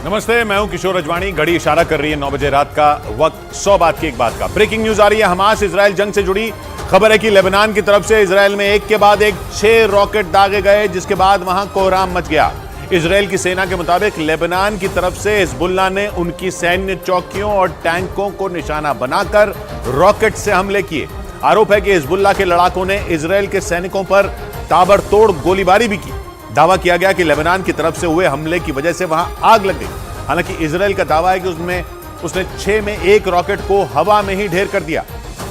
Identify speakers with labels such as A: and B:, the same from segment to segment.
A: नमस्ते, मैं हूं किशोर अजवाणी। घड़ी इशारा कर रही है 9 बजे रात का वक्त। 100 बात की एक बात का ब्रेकिंग न्यूज आ रही है। हमास इजराइल जंग से जुड़ी खबर है कि लेबनान की तरफ से इजराइल में एक के बाद एक 6 रॉकेट दागे गए, जिसके बाद वहां कोहराम मच गया। इजराइल की सेना के मुताबिक लेबनान की तरफ से हिजबुल्लाह ने उनकी सैन्य चौकियों और टैंकों को निशाना बनाकर रॉकेट से हमले किए। आरोप है कि हिजबुल्लाह के लड़ाकों ने इजराइल के सैनिकों पर ताबड़तोड़ गोलीबारी भी की। दावा किया गया कि लेबनान की तरफ से हुए हमले की वजह से वहां आग लग गई। हालांकि इजराइल का दावा है कि उसने 6 में 1 रॉकेट को हवा में ही ढेर कर दिया।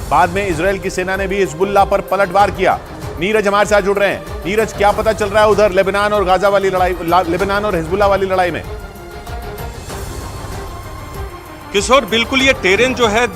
A: बाद में इजराइल की सेना ने भी हिजबुल्लाह पर पलटवार किया। नीरज हमारे साथ जुड़ रहे हैं। नीरज, क्या पता चल रहा है उधर लेबनान और गाजा वाली लड़ाई, लेबनान और हिजबुल्लाह वाली लड़ाई में?
B: किशोर, बिल्कुल ये टेरेन जो है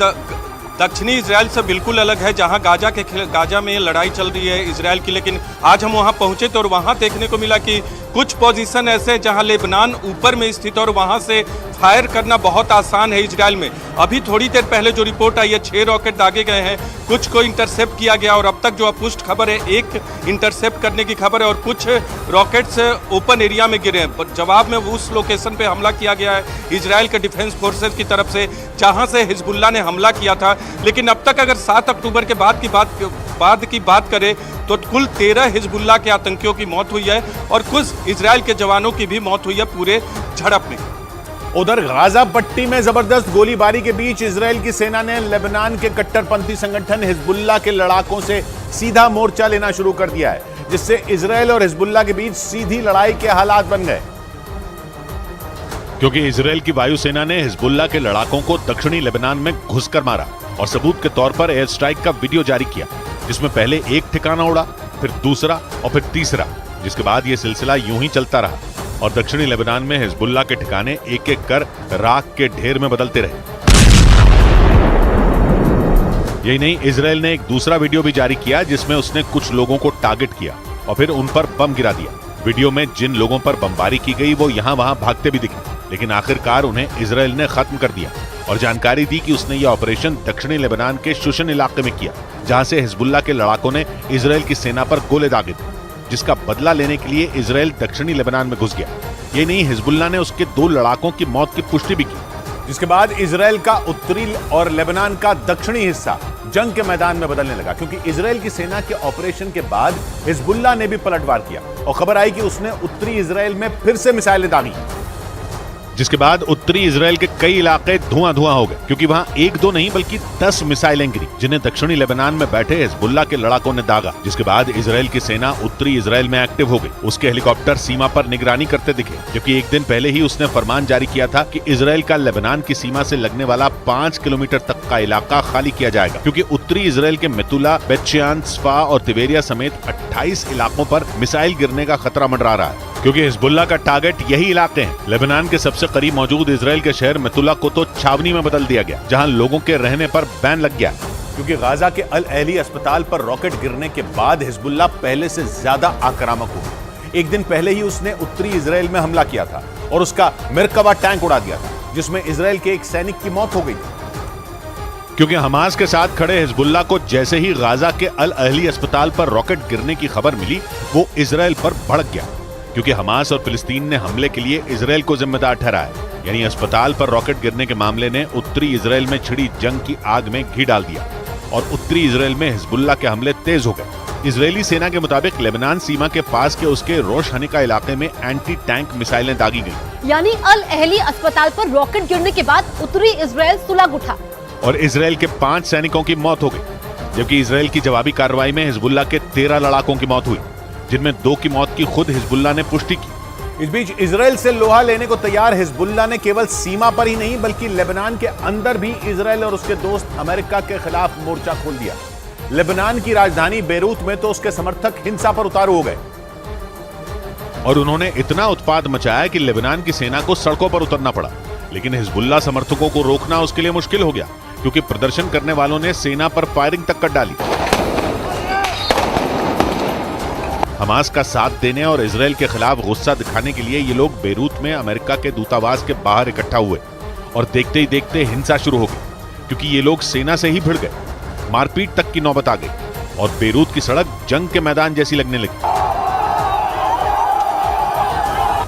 B: दक्षिणी इजराइल से बिल्कुल अलग है, जहां गाजा में लड़ाई चल रही है इजराइल की। लेकिन आज हम वहां पहुंचे तो और वहां देखने को मिला कि कुछ पोजीशन ऐसे जहां लेबनान ऊपर में स्थित और वहां से फायर करना बहुत आसान है इजराइल में। अभी थोड़ी देर पहले जो रिपोर्ट आई है 6 रॉकेट दागे गए हैं, कुछ को इंटरसेप्ट किया गया और अब तक जो पुष्ट खबर है 1 इंटरसेप्ट करने की खबर है और कुछ रॉकेट्स ओपन एरिया में गिरे हैं। जवाब में उस लोकेशन पे हमला किया गया है इजराइल के डिफेंस फोर्सेज की तरफ से, जहां से हिजबुल्लाह ने हमला किया था। लेकिन अब तक अगर 7 अक्टूबर के बाद की बात करें तो कुल 13 हिजबुल्लाह के आतंकियों की मौत हुई है और कुछ इजराइल के जवानों की भी मौत हुई है पूरे झड़प में।
A: उधर गाजा पट्टी में जबरदस्त गोलीबारी के बीच इजराइल की सेना ने लेबनान के कट्टरपंथी संगठन हिजबुल्लाह के लड़ाकों से सीधा मोर्चा लेना शुरू कर दिया है, जिससे इजराइल और हिजबुल्लाह के बीच सीधी लड़ाई के हालात बन गए।
C: क्योंकि इजराइल की वायुसेना ने हिजबुल्लाह के लड़ाकों को दक्षिणी लेबनान में घुसकर मारा और सबूत के तौर पर एयर स्ट्राइक का वीडियो जारी किया, जिसमें पहले एक ठिकाना उड़ा, फिर दूसरा और फिर तीसरा, जिसके बाद यह सिलसिला यूं ही चलता रहा और दक्षिणी लेबनान में हिजबुल्लाह के ठिकाने एक एक कर राख के ढेर में बदलते रहे। यही नहीं, इजराइल ने एक दूसरा वीडियो भी जारी किया जिसमें उसने कुछ लोगों को टारगेट किया और फिर उन पर बम गिरा दिया। वीडियो में जिन लोगों पर बमबारी की गई वो यहां वहां भागते भी दिखे, लेकिन आखिरकार उन्हें इजराइल ने खत्म कर दिया और जानकारी दी कि उसने यह ऑपरेशन दक्षिणी लेबनान के शुशन इलाके में किया, जहां से हिजबुल्लाह के लड़ाकों ने इजराइल की सेना पर गोले दागे थे, जिसका बदला लेने के लिए इजराइल दक्षिणी लेबनान में घुस गया। ये नहीं, हिजबुल्लाह ने उसके 2 लड़ाकों की मौत की पुष्टि भी की,
A: जिसके बाद इजराइल का उत्तरी और लेबनान का दक्षिणी हिस्सा जंग के मैदान में बदलने लगा, क्योंकि इजराइल की सेना के ऑपरेशन के बाद हिजबुल्लाह ने भी पलटवार किया और खबर आई कि उसने उत्तरी इजराइल में फिर से मिसाइलें दागी,
C: जिसके बाद उत्तरी इजराइल के कई इलाके धुआं धुआं हो गए, क्योंकि वहां 1-2 नहीं बल्कि 10 मिसाइलें गिरी, जिन्हें दक्षिणी लेबनान में बैठे हिजबुल्लाह के लड़ाकों ने दागा। जिसके बाद इजराइल की सेना उत्तरी इजराइल में एक्टिव हो गई। उसके हेलीकॉप्टर सीमा पर निगरानी करते दिखे, जबकि एक दिन पहले ही उसने फरमान जारी किया था कि इजराइल का लेबनान की सीमा से लगने वाला 5 किलोमीटर तक का इलाका खाली किया जाएगा, क्योंकि उत्तरी इजराइल के मेतुला, बेतशेयान, स्फा और तिबेरिया समेत 28 इलाकों पर मिसाइल गिरने का खतरा मंडरा रहा है, क्योंकि हिजबुल्लाह का टारगेट यही इलाके हैं। लेबनान के सबसे करीब मौजूद इजराइल के शहर मेतुला को तो छावनी में बदल दिया गया, जहां लोगों के रहने पर बैन लग गया,
A: क्योंकि गाजा के अल अहली अस्पताल पर रॉकेट गिरने के बाद हिजबुल्लाह पहले से ज्यादा आक्रामक हो गया। एक दिन पहले ही उसने उत्तरी इजराइल में हमला किया था और उसका मेरकवा टैंक उड़ा दिया था, जिसमें इजराइल के एक सैनिक की मौत हो गई थी।
C: क्योंकि हमास के साथ खड़े हिजबुल्लाह को जैसे ही गाजा के अल अहली अस्पताल पर रॉकेट गिरने की खबर मिली, वो इजराइल पर भड़क गया, क्योंकि हमास और फिलिस्तीन ने हमले के लिए इजराइल को जिम्मेदार ठहराया। यानी अस्पताल पर रॉकेट गिरने के मामले ने उत्तरी इजराइल में छिड़ी जंग की आग में घी डाल दिया और उत्तरी इजराइल में हिजबुल्लाह के हमले तेज हो गए। इजरायली सेना के मुताबिक लेबनान सीमा के पास के उसके रोश हनिका इलाके में एंटी टैंक मिसाइलें दागी गई।
D: यानी अल अहली अस्पताल पर रॉकेट गिरने के बाद उत्तरी इजराइल सुलग उठा
C: और इजराइल के 5 सैनिकों की मौत हो गई, जबकि इजराइल की जवाबी कार्रवाई में हिजबुल्लाह के 13 लड़ाकों की मौत हुई, जिनमें 2 की मौत की खुद हिजबुल्लाह ने पुष्टि की।
A: इस बीच इजराइल से लोहा लेने को तैयार हिजबुल्लाह ने केवल सीमा पर ही नहीं बल्कि लेबनान के अंदर भी इजराइल और उसके दोस्त अमेरिका के खिलाफ मोर्चा खोल दिया। लेबनान की राजधानी बेरूत में तो उसके समर्थक हिंसा पर उतारू हो गए
C: और उन्होंने इतना उत्पाद मचाया कि लेबनान की सेना को सड़कों पर उतरना पड़ा। लेकिन हिजबुल्लाह समर्थकों को रोकना उसके लिए मुश्किल हो गया, क्योंकि प्रदर्शन करने वालों ने सेना पर फायरिंग तक कर डाली। हमास का साथ देने और इजराइल के खिलाफ गुस्सा दिखाने के लिए ये लोग बेरूत में अमेरिका के दूतावास के बाहर इकट्ठा हुए और देखते ही देखते हिंसा शुरू हो गई, क्योंकि ये लोग सेना से ही भिड़ गए। मारपीट तक की नौबत आ गई और बेरूत की सड़क जंग के मैदान जैसी लगने लगी।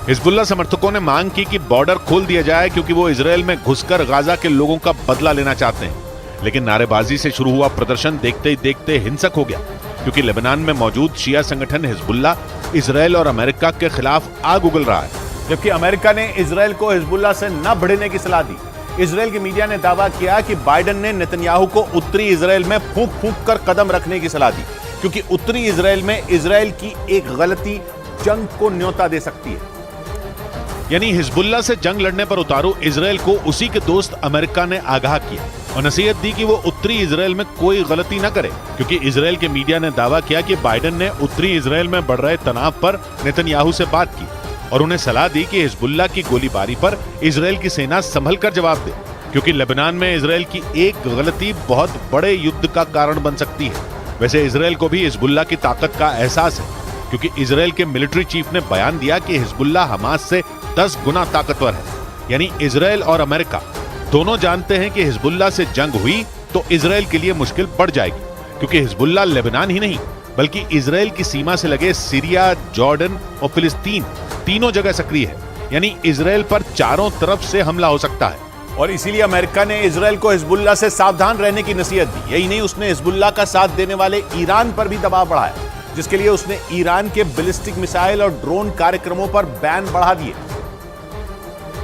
C: हिजबुल्लाह समर्थकों ने मांग की कि बॉर्डर खोल दिया जाए क्योंकि वो इजरायल में घुसकर गाजा के लोगों का बदला लेना चाहते हैं। लेकिन नारेबाजी से शुरू हुआ प्रदर्शन देखते ही देखते हिंसक हो गया क्योंकि लेबनान में मौजूद शिया संगठन हिजबुल्लाह इजरायल और अमेरिका के खिलाफ आग उगल रहा है।
A: जबकि अमेरिका ने इजरायल को हिजबुल्लाह से न भिड़ने की सलाह दी। इजरायल की मीडिया ने दावा किया कि बाइडेन ने नेतन्याहू को उत्तरी इजरायल में फूंक फूंक कर कदम रखने की सलाह दी क्योंकि उत्तरी इजरायल में इजरायल की एक गलती जंग को न्योता दे सकती है।
C: यानी हिजबुल्लाह से जंग लड़ने पर उतारू इजरायल को उसी के दोस्त अमेरिका ने आगाह किया और नसीहत दी कि वो उत्तरी इजरायल में कोई गलती न करे क्योंकि इजरायल के मीडिया ने दावा किया कि बाइडेन ने उत्तरी इजरायल में बढ़ रहे तनाव पर नेतन्याहू से बात की और उन्हें सलाह दी कि हिजबुल्लाह की गोलीबारी पर इजरायल की सेना संभल कर जवाब दे क्योंकि लेबनान में इजरायल की एक गलती बहुत बड़े युद्ध का कारण बन सकती है। वैसे इजरायल को भी हिजबुल्लाह की ताकत का एहसास है क्योंकि इजरायल के मिलिट्री चीफ ने बयान दिया कि हिजबुल्लाह हमास से 10 गुना ताकतवर है। यानी इजरायल और अमेरिका दोनों जानते हैं कि हिजबुल्लाह से जंग हुई तो इजरायल के लिए मुश्किल बढ़ जाएगी क्योंकि हिजबुल्लाह लेबनान ही नहीं बल्कि इजरायल की सीमा से लगे सीरिया, जॉर्डन और फिलिस्तीन तीनों जगह सक्रिय है। यानी इजरायल पर चारों तरफ से हमला हो सकता है
A: और इसीलिए अमेरिका ने इजरायल को हिजबुल्लाह से सावधान रहने की नसीहत दी। यही नहीं, उसने हिजबुल्लाह का साथ देने वाले ईरान पर भी दबाव बढ़ाया जिसके लिए उसने ईरान के बैलिस्टिक मिसाइल और ड्रोन कार्यक्रमों पर बैन बढ़ा दिए।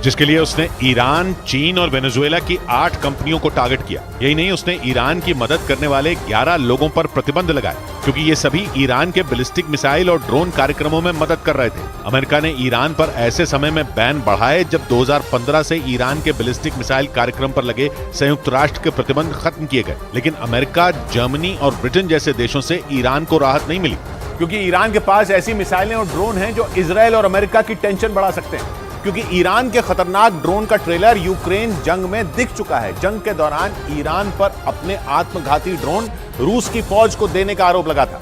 C: जिसके लिए उसने ईरान, चीन और वेनेजुएला की 8 कंपनियों को टारगेट किया। यही नहीं, उसने ईरान की मदद करने वाले 11 लोगों पर प्रतिबंध लगाए क्योंकि ये सभी ईरान के बैलिस्टिक मिसाइल और ड्रोन कार्यक्रमों में मदद कर रहे थे। अमेरिका ने ईरान पर ऐसे समय में बैन बढ़ाए जब 2015 से ईरान के बैलिस्टिक मिसाइल कार्यक्रम पर लगे संयुक्त राष्ट्र के प्रतिबंध खत्म किए गए। लेकिन अमेरिका, जर्मनी और ब्रिटेन जैसे देशों से ईरान को राहत नहीं मिली
A: क्योंकि ईरान के पास ऐसी मिसाइलें और ड्रोन हैं जो इजरायल और अमेरिका की टेंशन बढ़ा सकते हैं क्योंकि ईरान के खतरनाक ड्रोन का ट्रेलर यूक्रेन जंग में दिख चुका है। जंग के दौरान ईरान पर अपने आत्मघाती ड्रोन रूस की फौज को देने का आरोप लगा था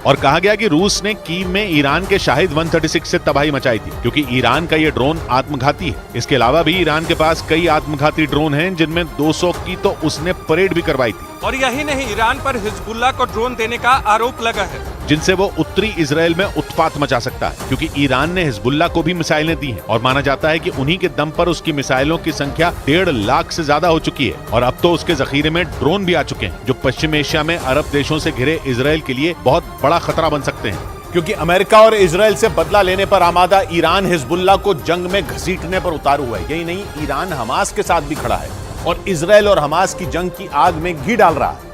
C: और कहा गया कि रूस ने कीव में ईरान के शाहिद 136 से तबाही मचाई थी क्योंकि ईरान का ये ड्रोन आत्मघाती है। इसके अलावा भी ईरान के पास कई आत्मघाती ड्रोन हैं जिनमें 200 की तो उसने परेड भी करवाई थी।
B: और यही नहीं, ईरान पर हिजबुल्लाह को ड्रोन देने का आरोप लगा है
C: जिनसे वो उत्तरी इजरायल में उत्पात मचा सकता है क्योंकि ईरान ने हिजबुल्लाह को भी मिसाइलें दी हैं और माना जाता है कि उन्हीं के दम पर उसकी मिसाइलों की संख्या 1.5 लाख से ज्यादा हो चुकी है और अब तो उसके जखीरे में ड्रोन भी आ चुके हैं जो पश्चिम एशिया में अरब देशों से घिरे इजरायल के लिए बहुत बड़ा खतरा बन सकते हैं।
A: क्योंकि अमेरिका और इजरायल से बदला लेने पर आमादा ईरान हिजबुल्लाह को जंग में घसीटने पर उतारू हुआ है। यही नहीं, ईरान हमास के साथ भी खड़ा है और इजरायल और हमास की जंग की आग में घी डाल रहा है।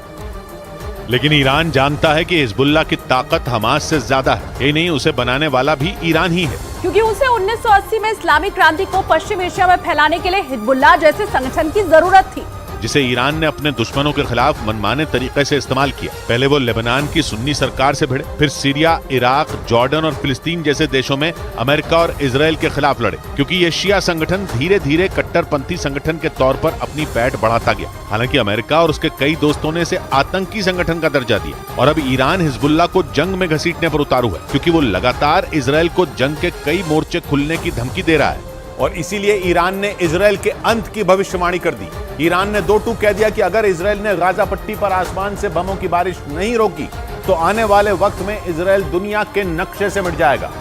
C: लेकिन ईरान जानता है कि हिजबुल्लाह की ताकत हमास से ज्यादा है। यही नहीं, उसे बनाने वाला भी ईरान ही है
D: क्योंकि उसे 1980 में इस्लामिक क्रांति को पश्चिम एशिया में फैलाने के लिए हिजबुल्लाह जैसे संगठन की जरूरत थी
C: जिसे ईरान ने अपने दुश्मनों के खिलाफ मनमाने तरीके से इस्तेमाल किया। पहले वो लेबनान की सुन्नी सरकार से भिड़े, फिर सीरिया, इराक, जॉर्डन और फिलिस्तीन जैसे देशों में अमेरिका और इजरायल के खिलाफ लड़े क्योंकि ये शिया संगठन धीरे धीरे कट्टरपंथी संगठन के तौर पर अपनी पैठ बढ़ाता गया। हालांकि अमेरिका और उसके कई दोस्तों ने इसे आतंकी संगठन का दर्जा दिया और अब ईरान हिजबुल्लाह को जंग में घसीटने पर उतारू है क्योंकि वो लगातार इजरायल को जंग के कई मोर्चे खुलने की धमकी दे रहा है
A: और इसीलिए ईरान ने इजरायल के अंत की भविष्यवाणी कर दी। ईरान ने 2 टूक कह दिया कि अगर इजरायल ने गाजा पट्टी पर आसमान से बमों की बारिश नहीं रोकी तो आने वाले वक्त में इजरायल दुनिया के नक्शे से मिट जाएगा।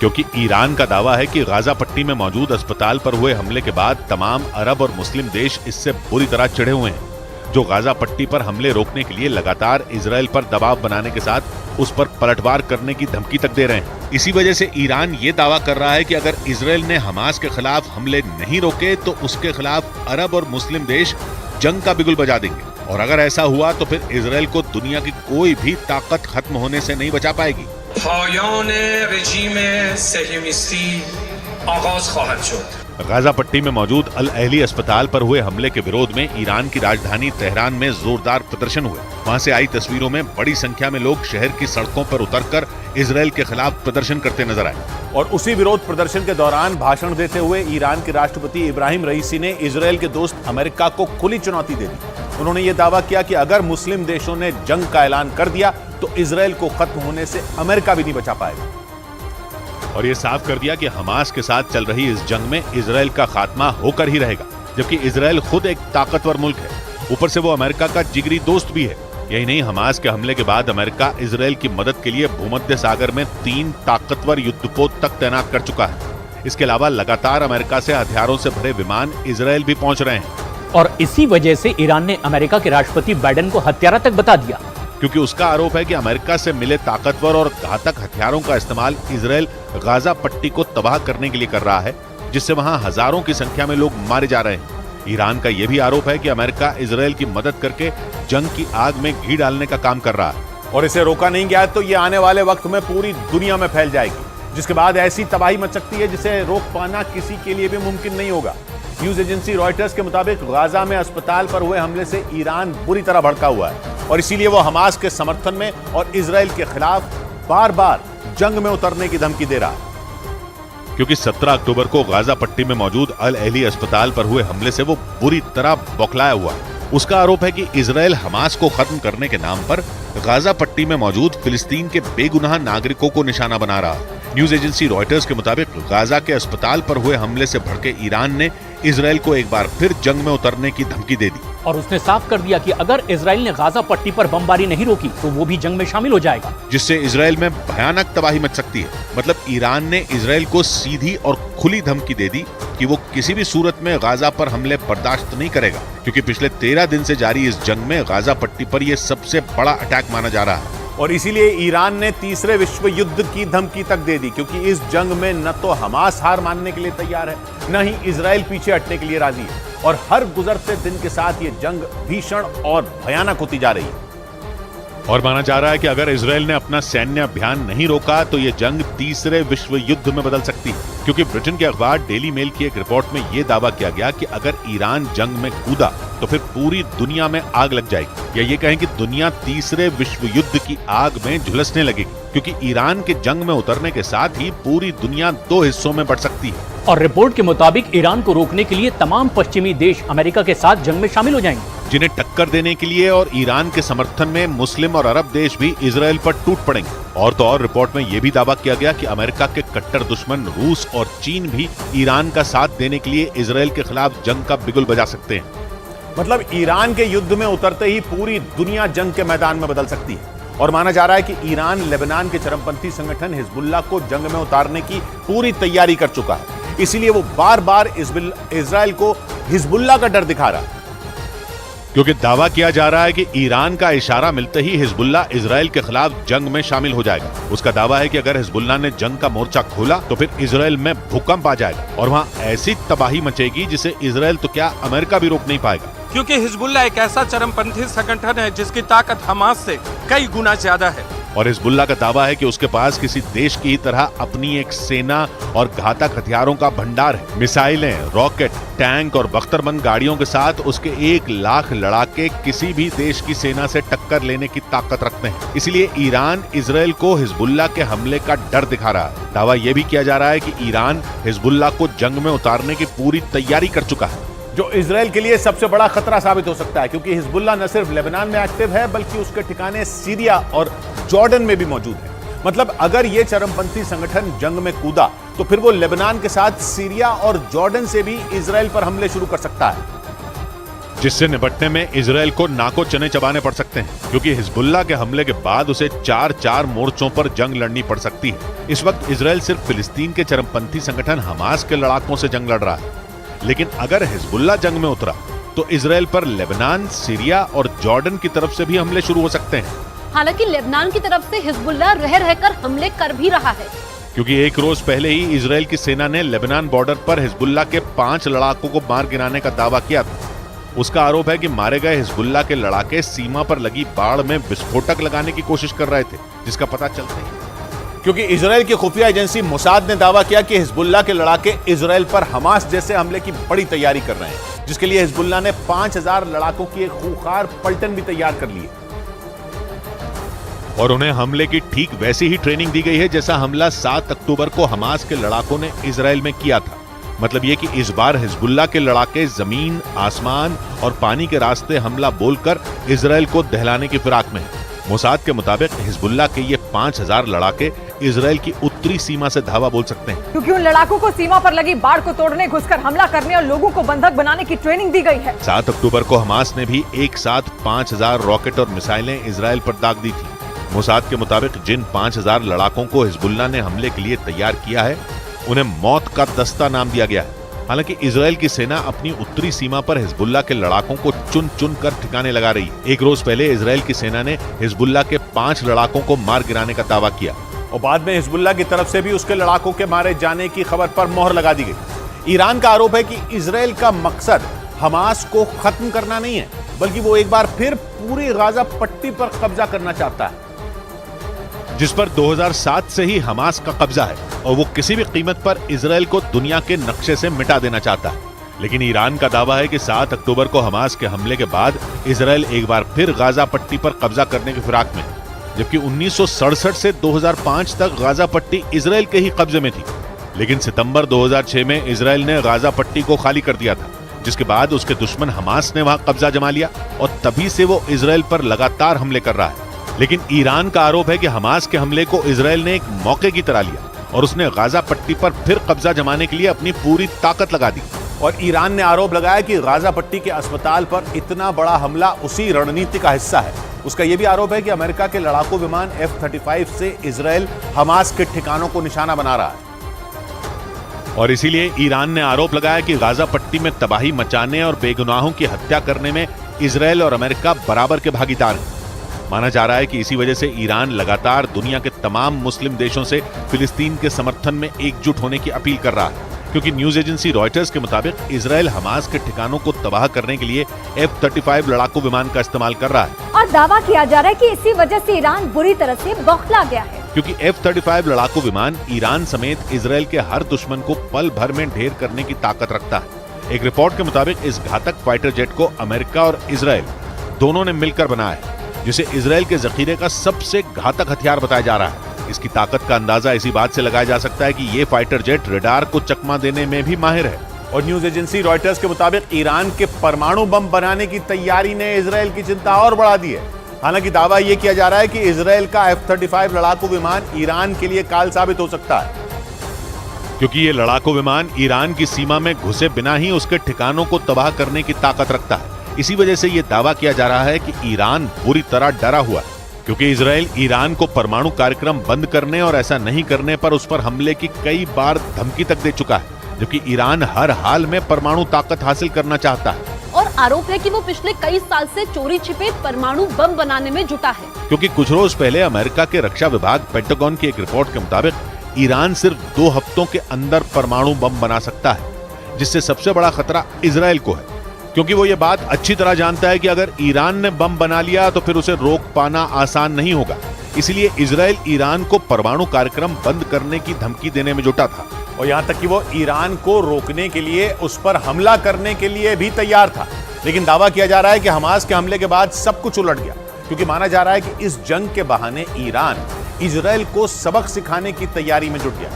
C: क्योंकि ईरान का दावा है कि गाजा पट्टी में मौजूद अस्पताल पर हुए हमले के बाद तमाम अरब और मुस्लिम देश इससे बुरी तरह चिढ़े हुए हैं जो गाजा पट्टी पर हमले रोकने के लिए लगातार इजरायल पर दबाव बनाने के साथ उस पर पलटवार करने की धमकी तक दे रहे हैं। इसी वजह से ईरान ये दावा कर रहा है कि अगर इजरायल ने हमास के खिलाफ हमले नहीं रोके तो उसके खिलाफ अरब और मुस्लिम देश जंग का बिगुल बजा देंगे और अगर ऐसा हुआ तो फिर इजरायल को दुनिया की कोई भी ताकत खत्म होने से नहीं बचा पाएगी। गाजा पट्टी में मौजूद अल अहली अस्पताल पर हुए हमले के विरोध में ईरान की राजधानी तेहरान में जोरदार प्रदर्शन हुए। वहां से आई तस्वीरों में बड़ी संख्या में लोग शहर की सड़कों पर उतरकर इजरायल के खिलाफ प्रदर्शन करते नजर आए
A: और उसी विरोध प्रदर्शन के दौरान भाषण देते हुए ईरान के राष्ट्रपति इब्राहिम रईसी ने इजरायल के दोस्त अमेरिका को खुली चुनौती दे दी। उन्होंने ये दावा किया कि अगर मुस्लिम देशों ने जंग का ऐलान कर दिया तो इजरायल को खत्म होने से अमेरिका भी नहीं बचा पाएगा
C: और ये साफ कर दिया कि हमास के साथ चल रही इस जंग में इजरायल का खात्मा होकर ही रहेगा, जबकि इजरायल खुद एक ताकतवर मुल्क है, ऊपर से वो अमेरिका का जिगरी दोस्त भी है। यही नहीं, हमास के हमले के बाद अमेरिका इजराइल की मदद के लिए भूमध्य सागर में 3 ताकतवर युद्धपोत तक तैनात कर चुका है। इसके अलावा लगातार अमेरिका से हथियारों से भरे विमान इजराइल भी पहुंच रहे हैं।
E: और इसी वजह से ईरान ने अमेरिका के राष्ट्रपति बाइडेन को हत्यारा तक बता दिया,
C: क्योंकि उसका आरोप है कि अमेरिका से मिले ताकतवर और घातक हथियारों का इस्तेमाल इजराइल गाजा पट्टी को तबाह करने के लिए कर रहा है, जिससे वहां हजारों की संख्या में लोग मारे जा रहे हैं। ईरान का यह भी आरोप है कि अमेरिका इजराइल की मदद करके जंग की आग में घी डालने का काम कर रहा है।
A: और इसे रोका नहीं गया तो ये आने वाले वक्त में पूरी दुनिया में फैल जाएगी, जिसके बाद ऐसी तबाही मच सकती है जिसे रोक पाना किसी के लिए भी मुमकिन नहीं होगा। न्यूज एजेंसी रॉयटर्स के मुताबिक गाजा में अस्पताल पर हुए हमले से ईरान बुरी तरह भड़का हुआ है और इसीलिए वो हमास के समर्थन में और इजराइल के खिलाफ बार बार जंग में उतरने की धमकी दे रहा है।
C: क्योंकि 17 अक्टूबर को गाजा पट्टी में मौजूद अल अहली अस्पताल पर हुए हमले से वो बुरी तरह बौखलाया हुआ है। उसका आरोप है कि इजराइल हमास को खत्म करने के नाम पर गाजा पट्टी में मौजूद फिलिस्तीन के बेगुनाह नागरिकों को निशाना बना रहा है। न्यूज एजेंसी रॉयटर्स के मुताबिक गाजा के अस्पताल पर हुए हमले से भड़के ईरान ने इजराइल को एक बार फिर जंग में उतरने की धमकी दे दी
E: और उसने साफ कर दिया कि अगर इजराइल ने गाजा पट्टी पर बमबारी नहीं रोकी तो वो भी जंग में शामिल हो जाएगा,
C: जिससे इजराइल में भयानक तबाही मच सकती है। मतलब ईरान ने इजराइल को सीधी और खुली धमकी दे दी कि वो किसी भी सूरत में गाजा पर हमले बर्दाश्त नहीं करेगा, क्योंकि पिछले 13 दिन से जारी इस जंग में गाजा पट्टी पर यह सबसे बड़ा अटैक माना जा रहा है।
A: और इसीलिए ईरान ने तीसरे विश्व युद्ध की धमकी तक दे दी, क्योंकि इस जंग में न तो हमास हार मानने के लिए तैयार है, न ही इजराइल पीछे हटने के लिए राजी है और हर गुजरते दिन के साथ ये जंग भीषण और भयानक होती जा रही है।
C: और माना जा रहा है कि अगर इजराइल ने अपना सैन्य अभियान नहीं रोका तो ये जंग तीसरे विश्व युद्ध में बदल सकती है, क्योंकि ब्रिटेन के अखबार डेली मेल की एक रिपोर्ट में यह दावा किया गया कि अगर ईरान जंग में कूदा तो फिर पूरी दुनिया में आग लग जाएगी, या ये कहें कि दुनिया तीसरे विश्व युद्ध की आग में झुलसने लगेगी, क्योंकि ईरान के जंग में उतरने के साथ ही पूरी दुनिया 2 हिस्सों में बढ़ सकती है।
E: और रिपोर्ट के मुताबिक ईरान को रोकने के लिए तमाम पश्चिमी देश अमेरिका के साथ जंग में शामिल हो जाएंगे,
C: जिन्हें टक्कर देने के लिए और ईरान के समर्थन में मुस्लिम और अरब देश भी इजराइल पर टूट पड़ेंगे। और तो और रिपोर्ट में यह भी दावा किया गया कि अमेरिका के कट्टर दुश्मन रूस और चीन भी ईरान का साथ देने के लिए इजराइल के खिलाफ जंग का बिगुल बजा सकते हैं।
A: मतलब ईरान के युद्ध में उतरते ही पूरी दुनिया जंग के मैदान में बदल सकती है। और माना जा रहा है कि ईरान लेबनान के चरमपंथी संगठन हिजबुल्लाह को जंग में उतारने की पूरी तैयारी कर चुका है, इसीलिए वो बार बार इजराइल को हिजबुल्लाह का डर दिखा रहा है।
C: क्योंकि दावा किया जा रहा है कि ईरान का इशारा मिलते ही हिजबुल्लाह इजराइल के खिलाफ जंग में शामिल हो जाएगा। उसका दावा है कि अगर हिजबुल्लाह ने जंग का मोर्चा खोला तो फिर इजराइल में भूकंप आ जाएगा और वहाँ ऐसी तबाही मचेगी जिसे इजराइल तो क्या अमेरिका भी रोक नहीं पाएगा।
B: क्योंकि हिजबुल्लाह एक ऐसा चरमपंथी संगठन है जिसकी ताकत हमास से कई गुना ज्यादा है।
C: और हिजबुल्लाह का दावा है कि उसके पास किसी देश की ही तरह अपनी एक सेना और घातक हथियारों का भंडार है। मिसाइलें, रॉकेट, टैंक और बख्तरबंद गाड़ियों के साथ उसके 1 लाख लड़ाके किसी भी देश की सेना से टक्कर लेने की ताकत रखते हैं। इसलिए ईरान इजराइल को हिजबुल्लाह के हमले का डर दिखा रहा है। दावा यह भी किया जा रहा है कि ईरान हिजबुल्लाह को जंग में उतारने की पूरी तैयारी कर चुका है,
A: जो इजराइल के लिए सबसे बड़ा खतरा साबित हो सकता है, क्योंकि हिजबुल्लाह न सिर्फ लेबनान में एक्टिव है बल्कि उसके ठिकाने सीरिया और जॉर्डन में भी मौजूद है। मतलब अगर यह चरमपंथी संगठन जंग में कूदा तो फिर वो लेबनान के साथ सीरिया और जॉर्डन से भी इजराइल पर हमले शुरू कर सकता है,
C: जिससे निपटने में इजराइल को नाको चने चबाने पड़ सकते हैं, क्योंकि हिजबुल्लाह के हमले के बाद उसे 4 मोर्चों पर जंग लड़नी पड़ सकती है। इस वक्त इजराइल सिर्फ फिलिस्तीन के चरमपंथी संगठन हमास के लड़ाकों से जंग लड़ रहा है, लेकिन अगर हिजबुल्लाह जंग में उतरा तो इजराइल पर लेबनान, सीरिया और जॉर्डन की तरफ से भी हमले शुरू हो सकते हैं।
D: हालांकि लेबनान की तरफ से हिजबुल्लाह रह रहकर हमले कर भी रहा है,
C: क्योंकि एक रोज पहले ही इजराइल की सेना ने लेबनान बॉर्डर पर हिजबुल्लाह के 5 लड़ाकों को मार गिराने का दावा किया था। उसका आरोप है कि मारे गए हिजबुल्लाह के लड़ाके सीमा पर लगी बाड़ में विस्फोटक लगाने की कोशिश कर रहे थे, जिसका पता चलता ही
A: क्योंकि इजराइल की खुफिया एजेंसी मोसाद ने दावा किया कि हिजबुल्लाह के लड़ाके इजराइल पर हमास जैसे हमले की बड़ी तैयारी कर रहे हैं, जिसके लिए हिजबुल्लाह ने 5000 लड़ाकों की एक खूंखार पलटन भी तैयार कर ली है
C: और उन्हें हमले की ठीक वैसी ही ट्रेनिंग दी गई है जैसा हमला 7 अक्टूबर को हमास के लड़ाकों ने इजराइल में किया था। मतलब ये कि इस बार हिजबुल्लाह के लड़ाके जमीन, आसमान और पानी के रास्ते हमला बोलकर इजराइल को दहलाने की फिराक में है। मोसाद के मुताबिक हिजबुल्लाह के ये 5000 लड़ाके इसराइल की उत्तरी सीमा से धावा बोल सकते हैं,
F: क्योंकि उन लड़ाकों को सीमा पर लगी बाड़ को तोड़ने, घुसकर हमला करने और लोगों को बंधक बनाने की ट्रेनिंग दी गई है।
C: 7 अक्टूबर को हमास ने भी एक साथ 5000 रॉकेट और मिसाइलें इसराइल पर दाग दी थी। मोसाद के मुताबिक जिन 5000 लड़ाकों को हिजबुल्लाह ने हमले के लिए तैयार किया है, उन्हें मौत का दस्ता नाम दिया गया है। हालांकि इसराइल की सेना अपनी उत्तरी सीमा पर हिजबुल्लाह के लड़ाकों को चुन चुन कर ठिकाने लगा रही है। एक रोज पहले इसराइल की सेना ने हिजबुल्लाह के 5 लड़ाकों को मार गिराने का दावा किया
A: और बाद में हिजबुल्लाह की तरफ से भी उसके लड़ाकों के मारे जाने की खबर पर मोहर लगा दी गई। ईरान का आरोप है कि इसराइल का मकसद हमास को खत्म करना नहीं है, बल्कि वो एक बार फिर पूरी गाजा पट्टी पर कब्जा करना चाहता है,
C: जिस पर 2007 से ही हमास का कब्जा है और वो किसी भी कीमत पर इसराइल को दुनिया के नक्शे से मिटा देना चाहता है। लेकिन ईरान का दावा है कि 7 अक्टूबर को हमास के हमले के बाद इसराइल एक बार फिर गाजा पट्टी पर कब्जा करने की फिराक में, जबकि 1967 से 2005 तक गाजा पट्टी इसराइल के ही कब्जे में थी। लेकिन सितंबर 2006 में इसराइल ने गाजा पट्टी को खाली कर दिया था, जिसके बाद उसके दुश्मन हमास ने वहां कब्जा जमा लिया और तभी से वो इसराइल पर लगातार हमले कर रहा है। लेकिन ईरान का आरोप है कि हमास के हमले को इसराइल ने एक मौके की तरह लिया और उसने गाजा पट्टी पर फिर कब्जा जमाने के लिए अपनी पूरी ताकत लगा दी।
A: और ईरान ने आरोप लगाया कि गाजा पट्टी के अस्पताल पर इतना बड़ा हमला उसी रणनीति का हिस्सा है। उसका यह भी आरोप है कि अमेरिका के लड़ाकू विमान F-35 से इसराइल हमास के ठिकानों को निशाना बना रहा है।
C: और इसीलिए ईरान ने आरोप लगाया कि गाजा पट्टी में तबाही मचाने और बेगुनाहों की हत्या करने में इसराइल और अमेरिका बराबर के भागीदार हैं। माना जा रहा है कि इसी वजह से ईरान लगातार दुनिया के तमाम मुस्लिम देशों से फिलिस्तीन के समर्थन में एकजुट होने की अपील कर रहा है, क्योंकि न्यूज एजेंसी रॉयटर्स के मुताबिक इसराइल हमास के ठिकानों को तबाह करने के लिए F-35 लड़ाकू विमान का इस्तेमाल कर रहा है।
D: और दावा किया जा रहा है कि इसी वजह से ईरान बुरी तरह से बौखला गया है,
C: क्योंकि F-35 लड़ाकू विमान ईरान समेत इसराइल के हर दुश्मन को पल भर में ढेर करने की ताकत रखता है। एक रिपोर्ट के मुताबिक इस घातक फाइटर जेट को अमेरिका और इसराइल दोनों ने मिलकर बनाया है, जिसे इसराइल के जखीरे का सबसे घातक हथियार बताया जा रहा है। इसकी ताकत का अंदाजा इसी बात से लगाया जा सकता है कि ये फाइटर जेट रडार को चकमा देने में भी माहिर है।
A: और न्यूज एजेंसी रॉयटर्स के मुताबिक ईरान के परमाणु बम बनाने की तैयारी ने इसराइल की चिंता और बढ़ा दी है। हालांकि दावा यह किया जा रहा है कि इसराइल का F-35 लड़ाकू विमान ईरान के लिए काल साबित हो सकता है,
C: क्योंकि ये लड़ाकू विमान ईरान की सीमा में घुसे बिना ही उसके ठिकानों को तबाह करने की ताकत रखता है। इसी वजह से ये दावा किया जा रहा है कि ईरान बुरी तरह डरा हुआ है, क्योंकि इसराइल ईरान को परमाणु कार्यक्रम बंद करने और ऐसा नहीं करने पर उस पर हमले की कई बार धमकी तक दे चुका है, जबकि ईरान हर हाल में परमाणु ताकत हासिल करना चाहता है।
G: और आरोप है कि वो पिछले कई साल से चोरी छिपे परमाणु बम बनाने में जुटा है,
C: क्योंकि कुछ रोज पहले अमेरिका के रक्षा विभाग पेंटागन की एक रिपोर्ट के मुताबिक ईरान सिर्फ 2 हफ्तों के अंदर परमाणु बम बना सकता है, जिससे सबसे बड़ा खतरा इसराइल को है, क्योंकि वो ये बात अच्छी तरह जानता है कि अगर ईरान ने बम बना लिया तो फिर उसे रोक पाना आसान नहीं होगा। इसलिए इसराइल ईरान को परमाणु कार्यक्रम बंद करने की धमकी देने में जुटा था
A: और यहां तक कि वो ईरान को रोकने के लिए उस पर हमला करने के लिए भी तैयार था। लेकिन दावा किया जा रहा है कि हमास के हमले के बाद सब कुछ उलट गया, क्योंकि माना जा रहा है कि इस जंग के बहाने ईरान इसराइल को सबक सिखाने की तैयारी में जुट गया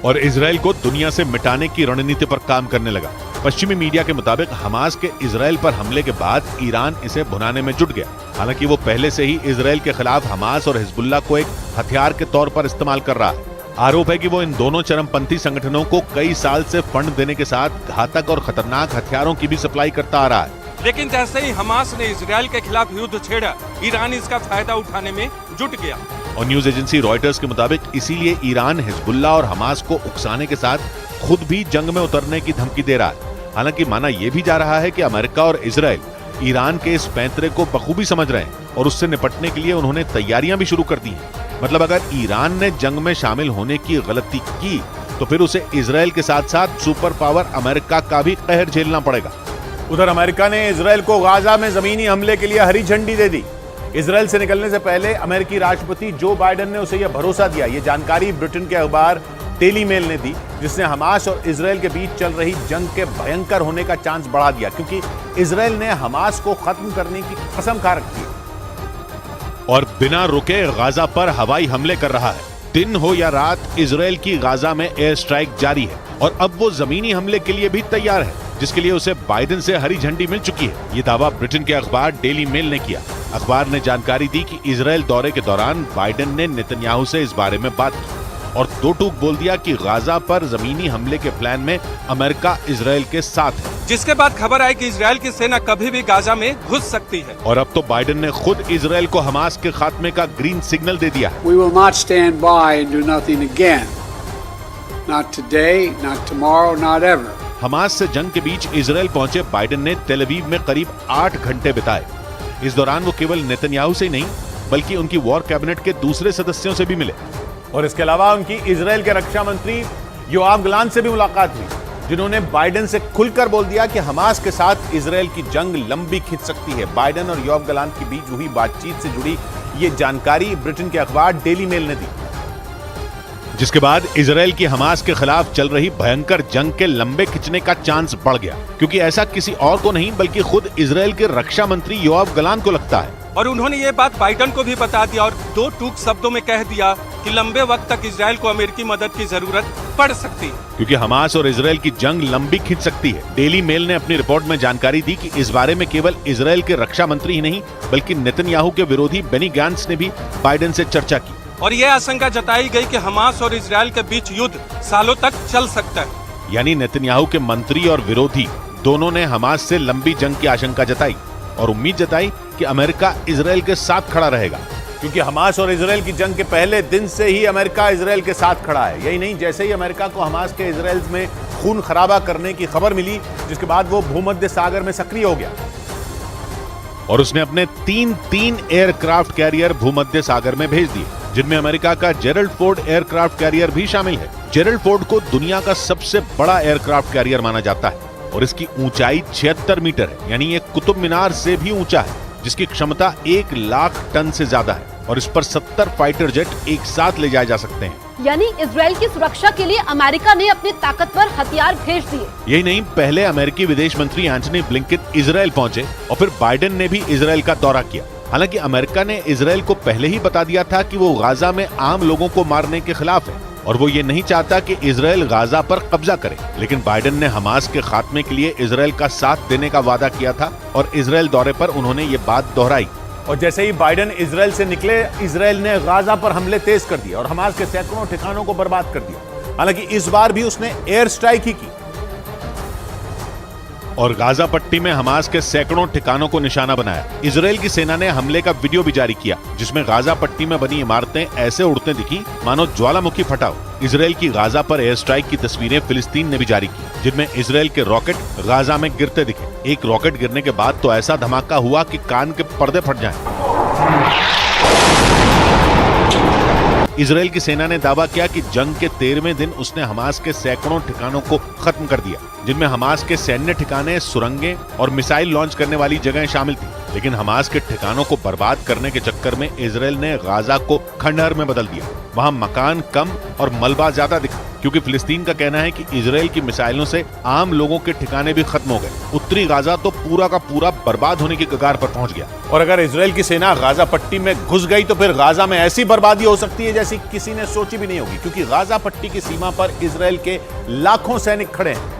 C: और इसराइल को दुनिया से मिटाने की रणनीति पर काम करने लगा। पश्चिमी मीडिया के मुताबिक हमास के इसराइल पर हमले के बाद ईरान इसे भुनाने में जुट गया। हालांकि वो पहले से ही इसराइल के खिलाफ हमास और हिजबुल्लाह को एक हथियार के तौर पर इस्तेमाल कर रहा है। आरोप है कि वो इन दोनों चरमपंथी संगठनों को कई साल से फंड देने के साथ घातक और खतरनाक हथियारों की भी सप्लाई करता आ रहा है।
B: लेकिन जैसे ही हमास ने इसराइल के खिलाफ युद्ध छेड़ा, ईरान इसका फायदा उठाने में जुट गया।
C: और न्यूज एजेंसी रॉयटर्स के मुताबिक इसीलिए ईरान हिजबुल्लाह और हमास को उकसाने के साथ खुद भी जंग में उतरने की धमकी दे रहा है। हालांकि माना यह भी जा रहा है कि अमेरिका और इसराइल ईरान के इस पैंतरे को बखूबी समझ रहे हैं और उससे निपटने के लिए उन्होंने तैयारियां भी शुरू कर दी हैं। मतलब अगर ईरान ने जंग में शामिल होने की गलती की तो फिर उसे इसराइल के साथ साथ सुपर पावर अमेरिका का भी कहर झेलना पड़ेगा।
A: उधर अमेरिका ने इसराइल को गाजा में जमीनी हमले के लिए हरी झंडी दे दी। इसराइल से निकलने से पहले अमेरिकी राष्ट्रपति जो बाइडेन ने उसे यह भरोसा दिया। यह जानकारी ब्रिटेन के अखबार डेली मेल ने दी, जिसने हमास और इसराइल के बीच चल रही जंग के भयंकर होने का चांस बढ़ा दिया, क्योंकि इसराइल ने हमास को खत्म करने की कसम खा रखी है
C: और बिना रुके गाजा पर हवाई हमले कर रहा है। दिन हो या रात इसराइल की गाजा में एयर स्ट्राइक जारी है और अब वो जमीनी हमले के लिए भी तैयार है, जिसके लिए उसे बाइडेन से हरी झंडी मिल चुकी है। ये दावा ब्रिटेन के अखबार डेली मेल ने किया। अखबार ने जानकारी दी कि इजरायल दौरे के दौरान बाइडेन ने नेतन्याहू से इस बारे में बात की और दो टूक बोल दिया कि गाजा पर जमीनी हमले के प्लान में अमेरिका इजरायल के साथ है,
B: जिसके बाद खबर आई कि इजरायल की सेना कभी भी गाजा में घुस सकती है।
C: और अब तो बाइडेन ने खुद इजरायल को हमास के खात्मे का ग्रीन सिग्नल दे दिया है।
H: We will not stand by and do nothing again. Not today, not tomorrow, not ever.
C: Hamas से जंग के बीच इजरायल पहुंचे बाइडेन ने तेल अवीव में करीब 8 घंटे बिताए। इस दौरान वो केवल नेतन्याहू से ही नहीं बल्कि उनकी वॉर कैबिनेट के दूसरे सदस्यों से भी मिले
A: और इसके अलावा उनकी इजरायल के रक्षा मंत्री योआव गलांट से भी मुलाकात हुई, जिन्होंने बाइडेन से खुलकर बोल दिया कि हमास के साथ इजरायल की जंग लंबी खिंच सकती है। बाइडेन और योआव गलांट के बीच हुई बातचीत से जुड़ी ये जानकारी ब्रिटेन के अखबार डेली मेल ने दी,
C: जिसके बाद इजरायल की हमास के खिलाफ चल रही भयंकर जंग के लंबे खिंचने का चांस बढ़ गया, क्योंकि ऐसा किसी और को नहीं बल्कि खुद इजरायल के रक्षा मंत्री योआव गलांट को लगता है।
B: और उन्होंने ये बात बाइडेन को भी बता दिया और दो टूक शब्दों में कह दिया कि लंबे वक्त तक इजरायल को अमेरिकी मदद की जरूरत पड़ सकती है,
C: क्योंकि हमास और इजरायल की जंग लंबी खिंच सकती है। डेली मेल ने अपनी रिपोर्ट में जानकारी दी कि इस बारे में केवल इजरायल के रक्षा मंत्री ही नहीं बल्कि नेतन्याहू के विरोधी बेनी गैंट्स ने भी बाइडेन से चर्चा की
B: और ये आशंका जताई गई कि हमास और इजरायल के बीच युद्ध सालों तक चल सकता है।
C: यानी नेतन्याहू के मंत्री और विरोधी दोनों ने हमास से लंबी जंग की आशंका जताई और उम्मीद जताई कि अमेरिका इजरायल के साथ खड़ा रहेगा,
A: क्योंकि हमास और इजरायल की जंग के पहले दिन से ही अमेरिका इजरायल के साथ खड़ा है। यही नहीं, जैसे ही अमेरिका को हमास के इजरायल में खून खराबा करने की खबर मिली, जिसके बाद वो भूमध्य सागर में सक्रिय हो गया
C: और उसने अपने तीन एयरक्राफ्ट कैरियर भूमध्य सागर में भेज दिए, जिनमें अमेरिका का जेरल्ड फोर्ड एयरक्राफ्ट कैरियर भी शामिल है। जेरल्ड फोर्ड को दुनिया का सबसे बड़ा एयरक्राफ्ट कैरियर माना जाता है और इसकी ऊंचाई 76 मीटर है, यानी ये कुतुब मीनार से भी ऊंचा है, जिसकी क्षमता 1 लाख टन से ज्यादा है और इस पर 70 फाइटर जेट एक साथ ले जाए जा सकते हैं।
G: यानी इजरायल की सुरक्षा के लिए अमेरिका ने अपने ताकतवर हथियार भेज दिए।
C: यही नहीं, पहले अमेरिकी विदेश मंत्री एंटनी ब्लिंकन इजरायल पहुंचे और फिर बाइडेन ने भी इजरायल का दौरा किया। हालांकि अमेरिका ने इजरायल को पहले ही बता दिया था कि वो गाजा में आम लोगों को मारने के खिलाफ है और वो ये नहीं चाहता कि इजरायल गाजा पर कब्जा करे, लेकिन बाइडेन ने हमास के खात्मे के लिए इजरायल का साथ देने का वादा किया था और इजरायल दौरे पर उन्होंने ये बात दोहराई।
A: और जैसे ही बाइडेन इजरायल से निकले, इजरायल ने गाजा पर हमले तेज कर दिए और हमास के सैकड़ों ठिकानों को बर्बाद कर दिया। हालांकि इस बार भी उसने एयर स्ट्राइक ही की
C: और गाजा पट्टी में हमास के सैकड़ों ठिकानों को निशाना बनाया। इजरायल की सेना ने हमले का वीडियो भी जारी किया, जिसमें गाजा पट्टी में बनी इमारतें ऐसे उड़ते दिखी मानो ज्वालामुखी फटा हो। इजरायल की गाजा पर एयर स्ट्राइक की तस्वीरें फिलिस्तीन ने भी जारी की, जिनमें इजरायल के रॉकेट गाजा में गिरते दिखे। एक रॉकेट गिरने के बाद तो ऐसा धमाका हुआ कि कान के पर्दे फट जाएं। इजरायल की सेना ने दावा किया कि जंग के 13वें दिन उसने हमास के सैकड़ों ठिकानों को खत्म कर दिया, जिनमें हमास के सैन्य ठिकाने, सुरंगें और मिसाइल लॉन्च करने वाली जगहें शामिल थी। लेकिन हमास के ठिकानों को बर्बाद करने के चक्कर में इजरायल ने गाजा को खंडहर में बदल दिया। वहां मकान कम और मलबा ज्यादा दिखा, क्योंकि फिलिस्तीन का कहना है कि इजरायल की मिसाइलों से आम लोगों के ठिकाने भी खत्म हो गए। उत्तरी गाजा तो पूरा का पूरा बर्बाद होने की कगार पर पहुंच गया।
A: और अगर इजरायल की सेना गाजा पट्टी में घुस गई तो फिर गाजा में ऐसी बर्बादी हो सकती है जैसी किसी ने सोची भी नहीं होगी, क्योंकि गाजा पट्टी की सीमा पर इजरायल के लाखों सैनिक खड़े हैं,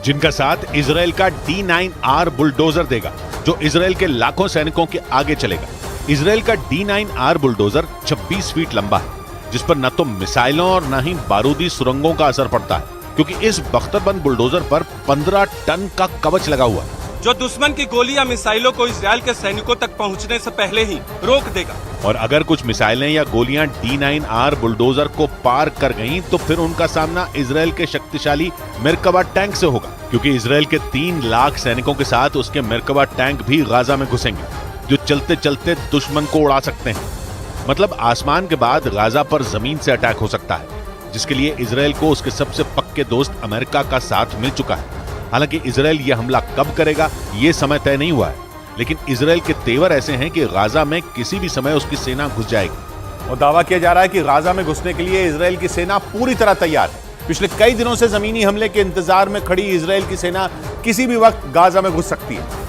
C: जिनका साथ इजरायल का D9R बुलडोजर देगा, जो इजरायल के लाखों सैनिकों के आगे चलेगा। इजरायल का D9R बुलडोजर 26 फीट लंबा है, जिस पर न तो मिसाइलों और न ही बारूदी सुरंगों का असर पड़ता है, क्योंकि इस बख्तरबंद बुलडोजर पर 15 टन का कवच लगा हुआ है,
B: जो दुश्मन की गोली या मिसाइलों को इजरायल के सैनिकों तक पहुंचने से पहले ही रोक देगा।
C: और अगर कुछ मिसाइलें या गोलियां D9R बुलडोजर को पार कर गईं, तो फिर उनका सामना इजरायल के शक्तिशाली मेरकवा टैंक से होगा, क्योंकि इजरायल के 3 लाख सैनिकों के साथ उसके मेरकवा टैंक भी गाजा में घुसेंगे, जो चलते चलते दुश्मन को उड़ा सकते हैं। मतलब आसमान के बाद गाजा पर जमीन से अटैक हो सकता है, जिसके लिए इजरायल को उसके सबसे पक्के दोस्त अमेरिका का साथ मिल चुका है। हालांकि इजरायल यह हमला कब करेगा ये समय तय नहीं हुआ है, लेकिन इजरायल के तेवर ऐसे हैं कि गाजा में किसी भी समय उसकी सेना घुस जाएगी।
A: और दावा किया जा रहा है कि गाजा में घुसने के लिए इजरायल की सेना पूरी तरह तैयार है। पिछले कई दिनों से जमीनी हमले के इंतजार में खड़ी इजरायल की सेना किसी भी वक्त गाजा में घुस सकती है।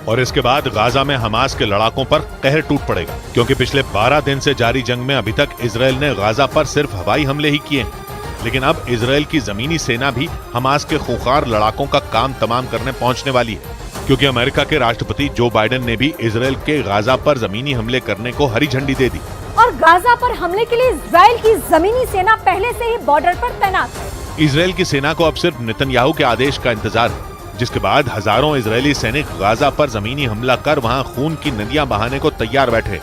C: और इसके बाद गाजा में हमास के लड़ाकों पर कहर टूट पड़ेगा, क्योंकि पिछले 12 दिन से जारी जंग में अभी तक इजरायल ने गाजा पर सिर्फ हवाई हमले ही किए हैं, लेकिन अब इजरायल की जमीनी सेना भी हमास के खूंखार लड़ाकों का काम तमाम करने पहुंचने वाली है, क्योंकि अमेरिका के राष्ट्रपति जो बाइडेन ने भी इजरायल के गाजा पर जमीनी हमले करने को हरी झंडी दे दी।
D: और गाजा पर हमले के लिए इजराइल की जमीनी सेना पहले से ही बॉर्डर पर तैनात है।
C: इजरायल की सेना को अब सिर्फ नेतन्याहू के आदेश का इंतजार है, जिसके बाद हजारों इजरायली सैनिक गाजा पर जमीनी हमला कर वहां खून की नदियां बहाने को तैयार बैठे।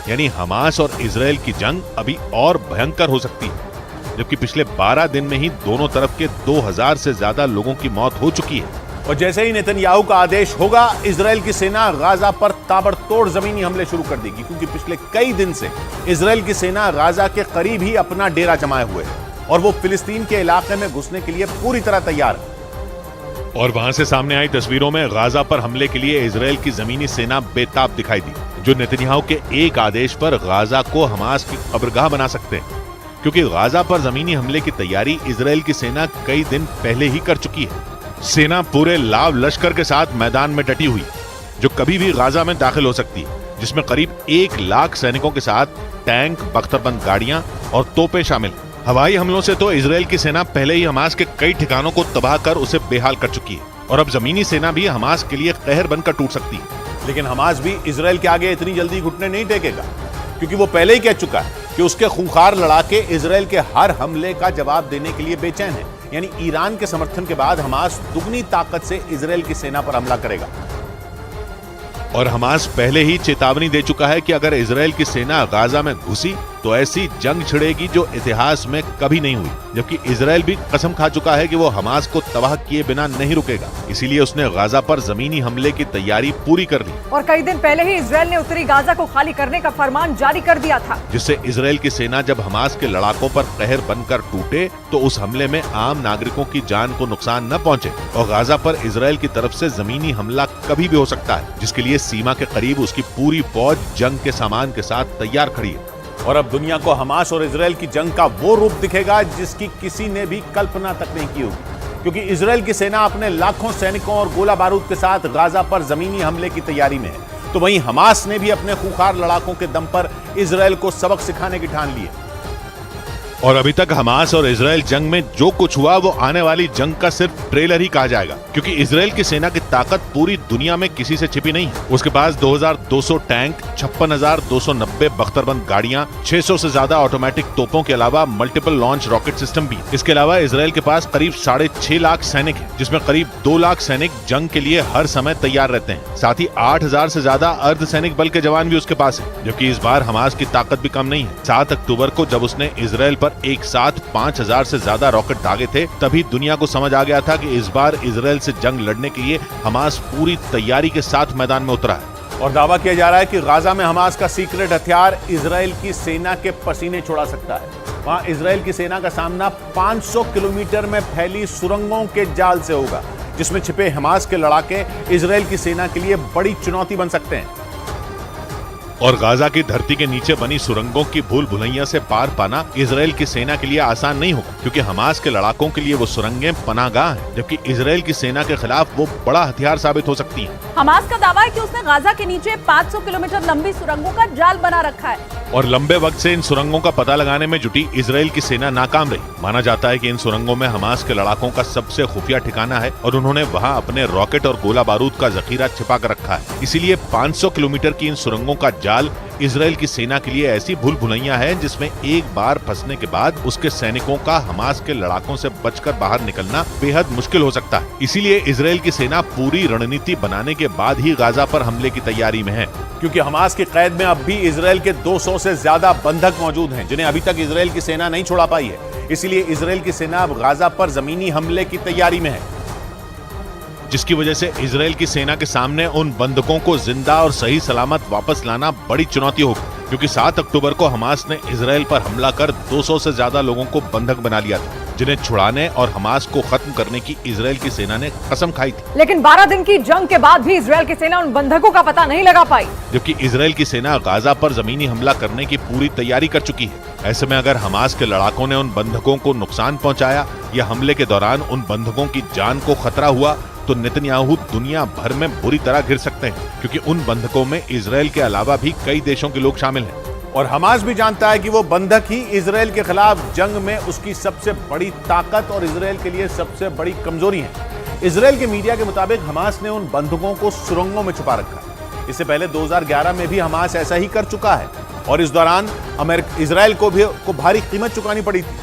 C: यानी हमास और इजरायल की जंग अभी और भयंकर हो सकती है, जबकि पिछले 12 दिन में ही दोनों तरफ के 2000 से ज्यादा लोगों की मौत हो चुकी है।
A: और जैसे ही नेतन्याहू का आदेश होगा, इजरायल की सेना गाजा पर ताबड़तोड़ जमीनी हमले शुरू कर देगी, क्योंकि पिछले कई दिन से इजरायल की सेना गाजा के करीब ही अपना डेरा जमाए हुए है और वो फिलिस्तीन के इलाके में घुसने के लिए पूरी तरह तैयार है।
C: और वहां से सामने आई तस्वीरों में गाजा पर हमले के लिए इजरायल की जमीनी सेना बेताब दिखाई दी, जो नेतन्याहू के एक आदेश पर गाजा को हमास की कब्रगाह बना सकते हैं, क्योंकि गाजा पर जमीनी हमले की तैयारी इजरायल की सेना कई दिन पहले ही कर चुकी है। सेना पूरे लाव लश्कर के साथ मैदान में डटी हुई, जो कभी भी गाजा में दाखिल हो सकती है, जिसमें करीब 1 लाख सैनिकों के साथ टैंक, बख्तरबंद गाड़ियां और तोपें शामिल। हवाई हमलों से तो इजरायल की सेना पहले ही हमास के कई ठिकानों को तबाह कर उसे बेहाल कर चुकी है, और अब जमीनी सेना भी हमास के लिए कहर बनकर टूट सकती है।
A: लेकिन हमास भी इजरायल के आगे इतनी जल्दी घुटने नहीं टेकेगा, क्योंकि वो पहले ही कह चुका है कि उसके खूंखार लड़ाके इजरायल के हर हमले का जवाब देने के लिए बेचैन है। यानी ईरान के समर्थन के बाद हमास दुगनी ताकत से इजरायल की सेना पर हमला करेगा।
C: और हमास पहले ही चेतावनी दे चुका है कि अगर इजरायल की सेना गाजा में घुसी तो ऐसी जंग छिड़ेगी जो इतिहास में कभी नहीं हुई, जबकि इजरायल भी कसम खा चुका है कि वो हमास को तबाह किए बिना नहीं रुकेगा। इसीलिए उसने गाजा पर जमीनी हमले की तैयारी पूरी कर ली
F: और कई दिन पहले ही इजरायल ने उत्तरी गाजा को खाली करने का फरमान जारी कर दिया था,
C: जिससे इजरायल की सेना जब हमास के लड़ाकों पर कहर बनकर टूटे तो उस हमले में आम नागरिकों की जान को नुकसान न पहुंचे। और गाजा पर इजरायल की तरफ से जमीनी हमला कभी भी हो सकता है, जिसके लिए सीमा के करीब उसकी पूरी फौज जंग के सामान के साथ तैयार खड़ी है।
A: और अब दुनिया को हमास और इजरायल की जंग का वो रूप दिखेगा जिसकी किसी ने भी कल्पना तक नहीं की होगी, क्योंकि इजरायल की सेना अपने लाखों सैनिकों और गोला बारूद के साथ गाजा पर जमीनी हमले की तैयारी में है, तो वहीं हमास ने भी अपने खूंखार लड़ाकों के दम पर इजरायल को सबक सिखाने की ठान ली है।
C: और अभी तक हमास और इजरायल जंग में जो कुछ हुआ वो आने वाली जंग का सिर्फ ट्रेलर ही कहा जाएगा, क्योंकि इजरायल की सेना की ताकत पूरी दुनिया में किसी से छिपी नहीं है। उसके पास 2200 टैंक, 56,290 बख्तरबंद गाड़ियां, 600 से ज्यादा ऑटोमेटिक तोपों के अलावा मल्टीपल लॉन्च रॉकेट सिस्टम भी। इसके अलावा इजरायल के पास करीब 6.5 लाख सैनिक हैं, जिसमें करीब 2 लाख सैनिक जंग के लिए हर समय तैयार रहते हैं। साथ ही 8000 से ज्यादा अर्धसैनिक बल के जवान भी उसके पास है, जबकि इस बार हमास की ताकत भी कम नहीं है। 7 अक्टूबर को जब उसने इजरायल पर एक साथ 5000 से ज्यादा रॉकेट दागे थे, तभी दुनिया को समझ आ गया था कि इस बार इजरायल से जंग लड़ने के लिए हमास पूरी तैयारी के साथ मैदान में उतरा है।
A: और दावा किया जा रहा है कि गाजा में हमास का सीक्रेट हथियार इजरायल की सेना के पसीने छुड़ा सकता है। वहां इजरायल की सेना का सामना 500 किलोमीटर में फैली सुरंगों के जाल से होगा, जिसमें छिपे हमास के लड़ाके इजरायल की सेना के लिए बड़ी चुनौती बन सकते हैं।
C: और गाजा की धरती के नीचे बनी सुरंगों की भूल भुलैया से पार पाना इजरायल की सेना के लिए आसान नहीं होगा, क्योंकि हमास के लड़ाकों के लिए वो सुरंगें पनाहगाह हैं, जबकि इजरायल की सेना के खिलाफ वो बड़ा हथियार साबित हो सकती हैं।
D: हमास का दावा है कि उसने गाजा के नीचे 500 किलोमीटर लंबी सुरंगों का जाल बना रखा है,
C: और लंबे वक्त से इन सुरंगों का पता लगाने में जुटी इजरायल की सेना नाकाम रही। माना जाता है कि इन सुरंगों में हमास के लड़ाकों का सबसे खुफिया ठिकाना है और उन्होंने वहां अपने रॉकेट और गोला बारूद का जखीरा छिपा कर रखा है। इसीलिए 500 किलोमीटर की इन सुरंगों का जाल इजरायल की सेना के लिए ऐसी भूल भुलैया है जिसमें एक बार फंसने के बाद उसके सैनिकों का हमास के लड़ाकों से बचकर बाहर निकलना बेहद मुश्किल हो सकता है। इसीलिए इजरायल की सेना पूरी रणनीति बनाने के बाद ही गाजा पर हमले की तैयारी में है,
A: क्योंकि हमास की कैद में अब भी इजरायल के 200 से ज्यादा बंधक मौजूद हैं, जिन्हें अभी तक इजरायल की सेना नहीं छोड़ा पाई है। इसीलिए इजरायल की सेना अब गाजा पर जमीनी हमले की तैयारी में है,
C: जिसकी वजह से इजरायल की सेना के सामने उन बंधकों को जिंदा और सही सलामत वापस लाना बड़ी चुनौती होगी, क्योंकि 7 अक्टूबर को हमास ने इजरायल पर हमला कर 200 से ज्यादा लोगों को बंधक बना लिया था, जिन्हें छुड़ाने और हमास को खत्म करने की इजरायल की सेना ने कसम खाई थी।
F: लेकिन 12 दिन की जंग के बाद भी इजरायल की सेना उन बंधकों का पता नहीं लगा पाई,
C: जबकि इजरायल की सेना गाजा पर जमीनी हमला करने की पूरी तैयारी कर चुकी है। ऐसे में अगर हमास के लड़ाकों ने उन बंधकों को नुकसान पहुंचाया या हमले के दौरान उन बंधकों की जान को खतरा हुआ, तो नेतन्याहू दुनिया भर में बुरी तरह घिर सकते हैं, क्योंकि उन बंधकों में इजरायल के अलावा भी कई देशों के लोग शामिल हैं।
A: और हमास भी जानता है कि वो बंधक ही इजरायल के खिलाफ जंग में उसकी सबसे बड़ी ताकत और इजरायल के लिए सबसे बड़ी कमजोरी है। इजराइल के मीडिया के मुताबिक हमास ने उन बंधकों को सुरंगों में छुपा रखा है। इससे पहले 2011 में भी हमास ऐसा ही कर चुका है और इस दौरान इजराइल को भारी कीमत चुकानी पड़ी थी।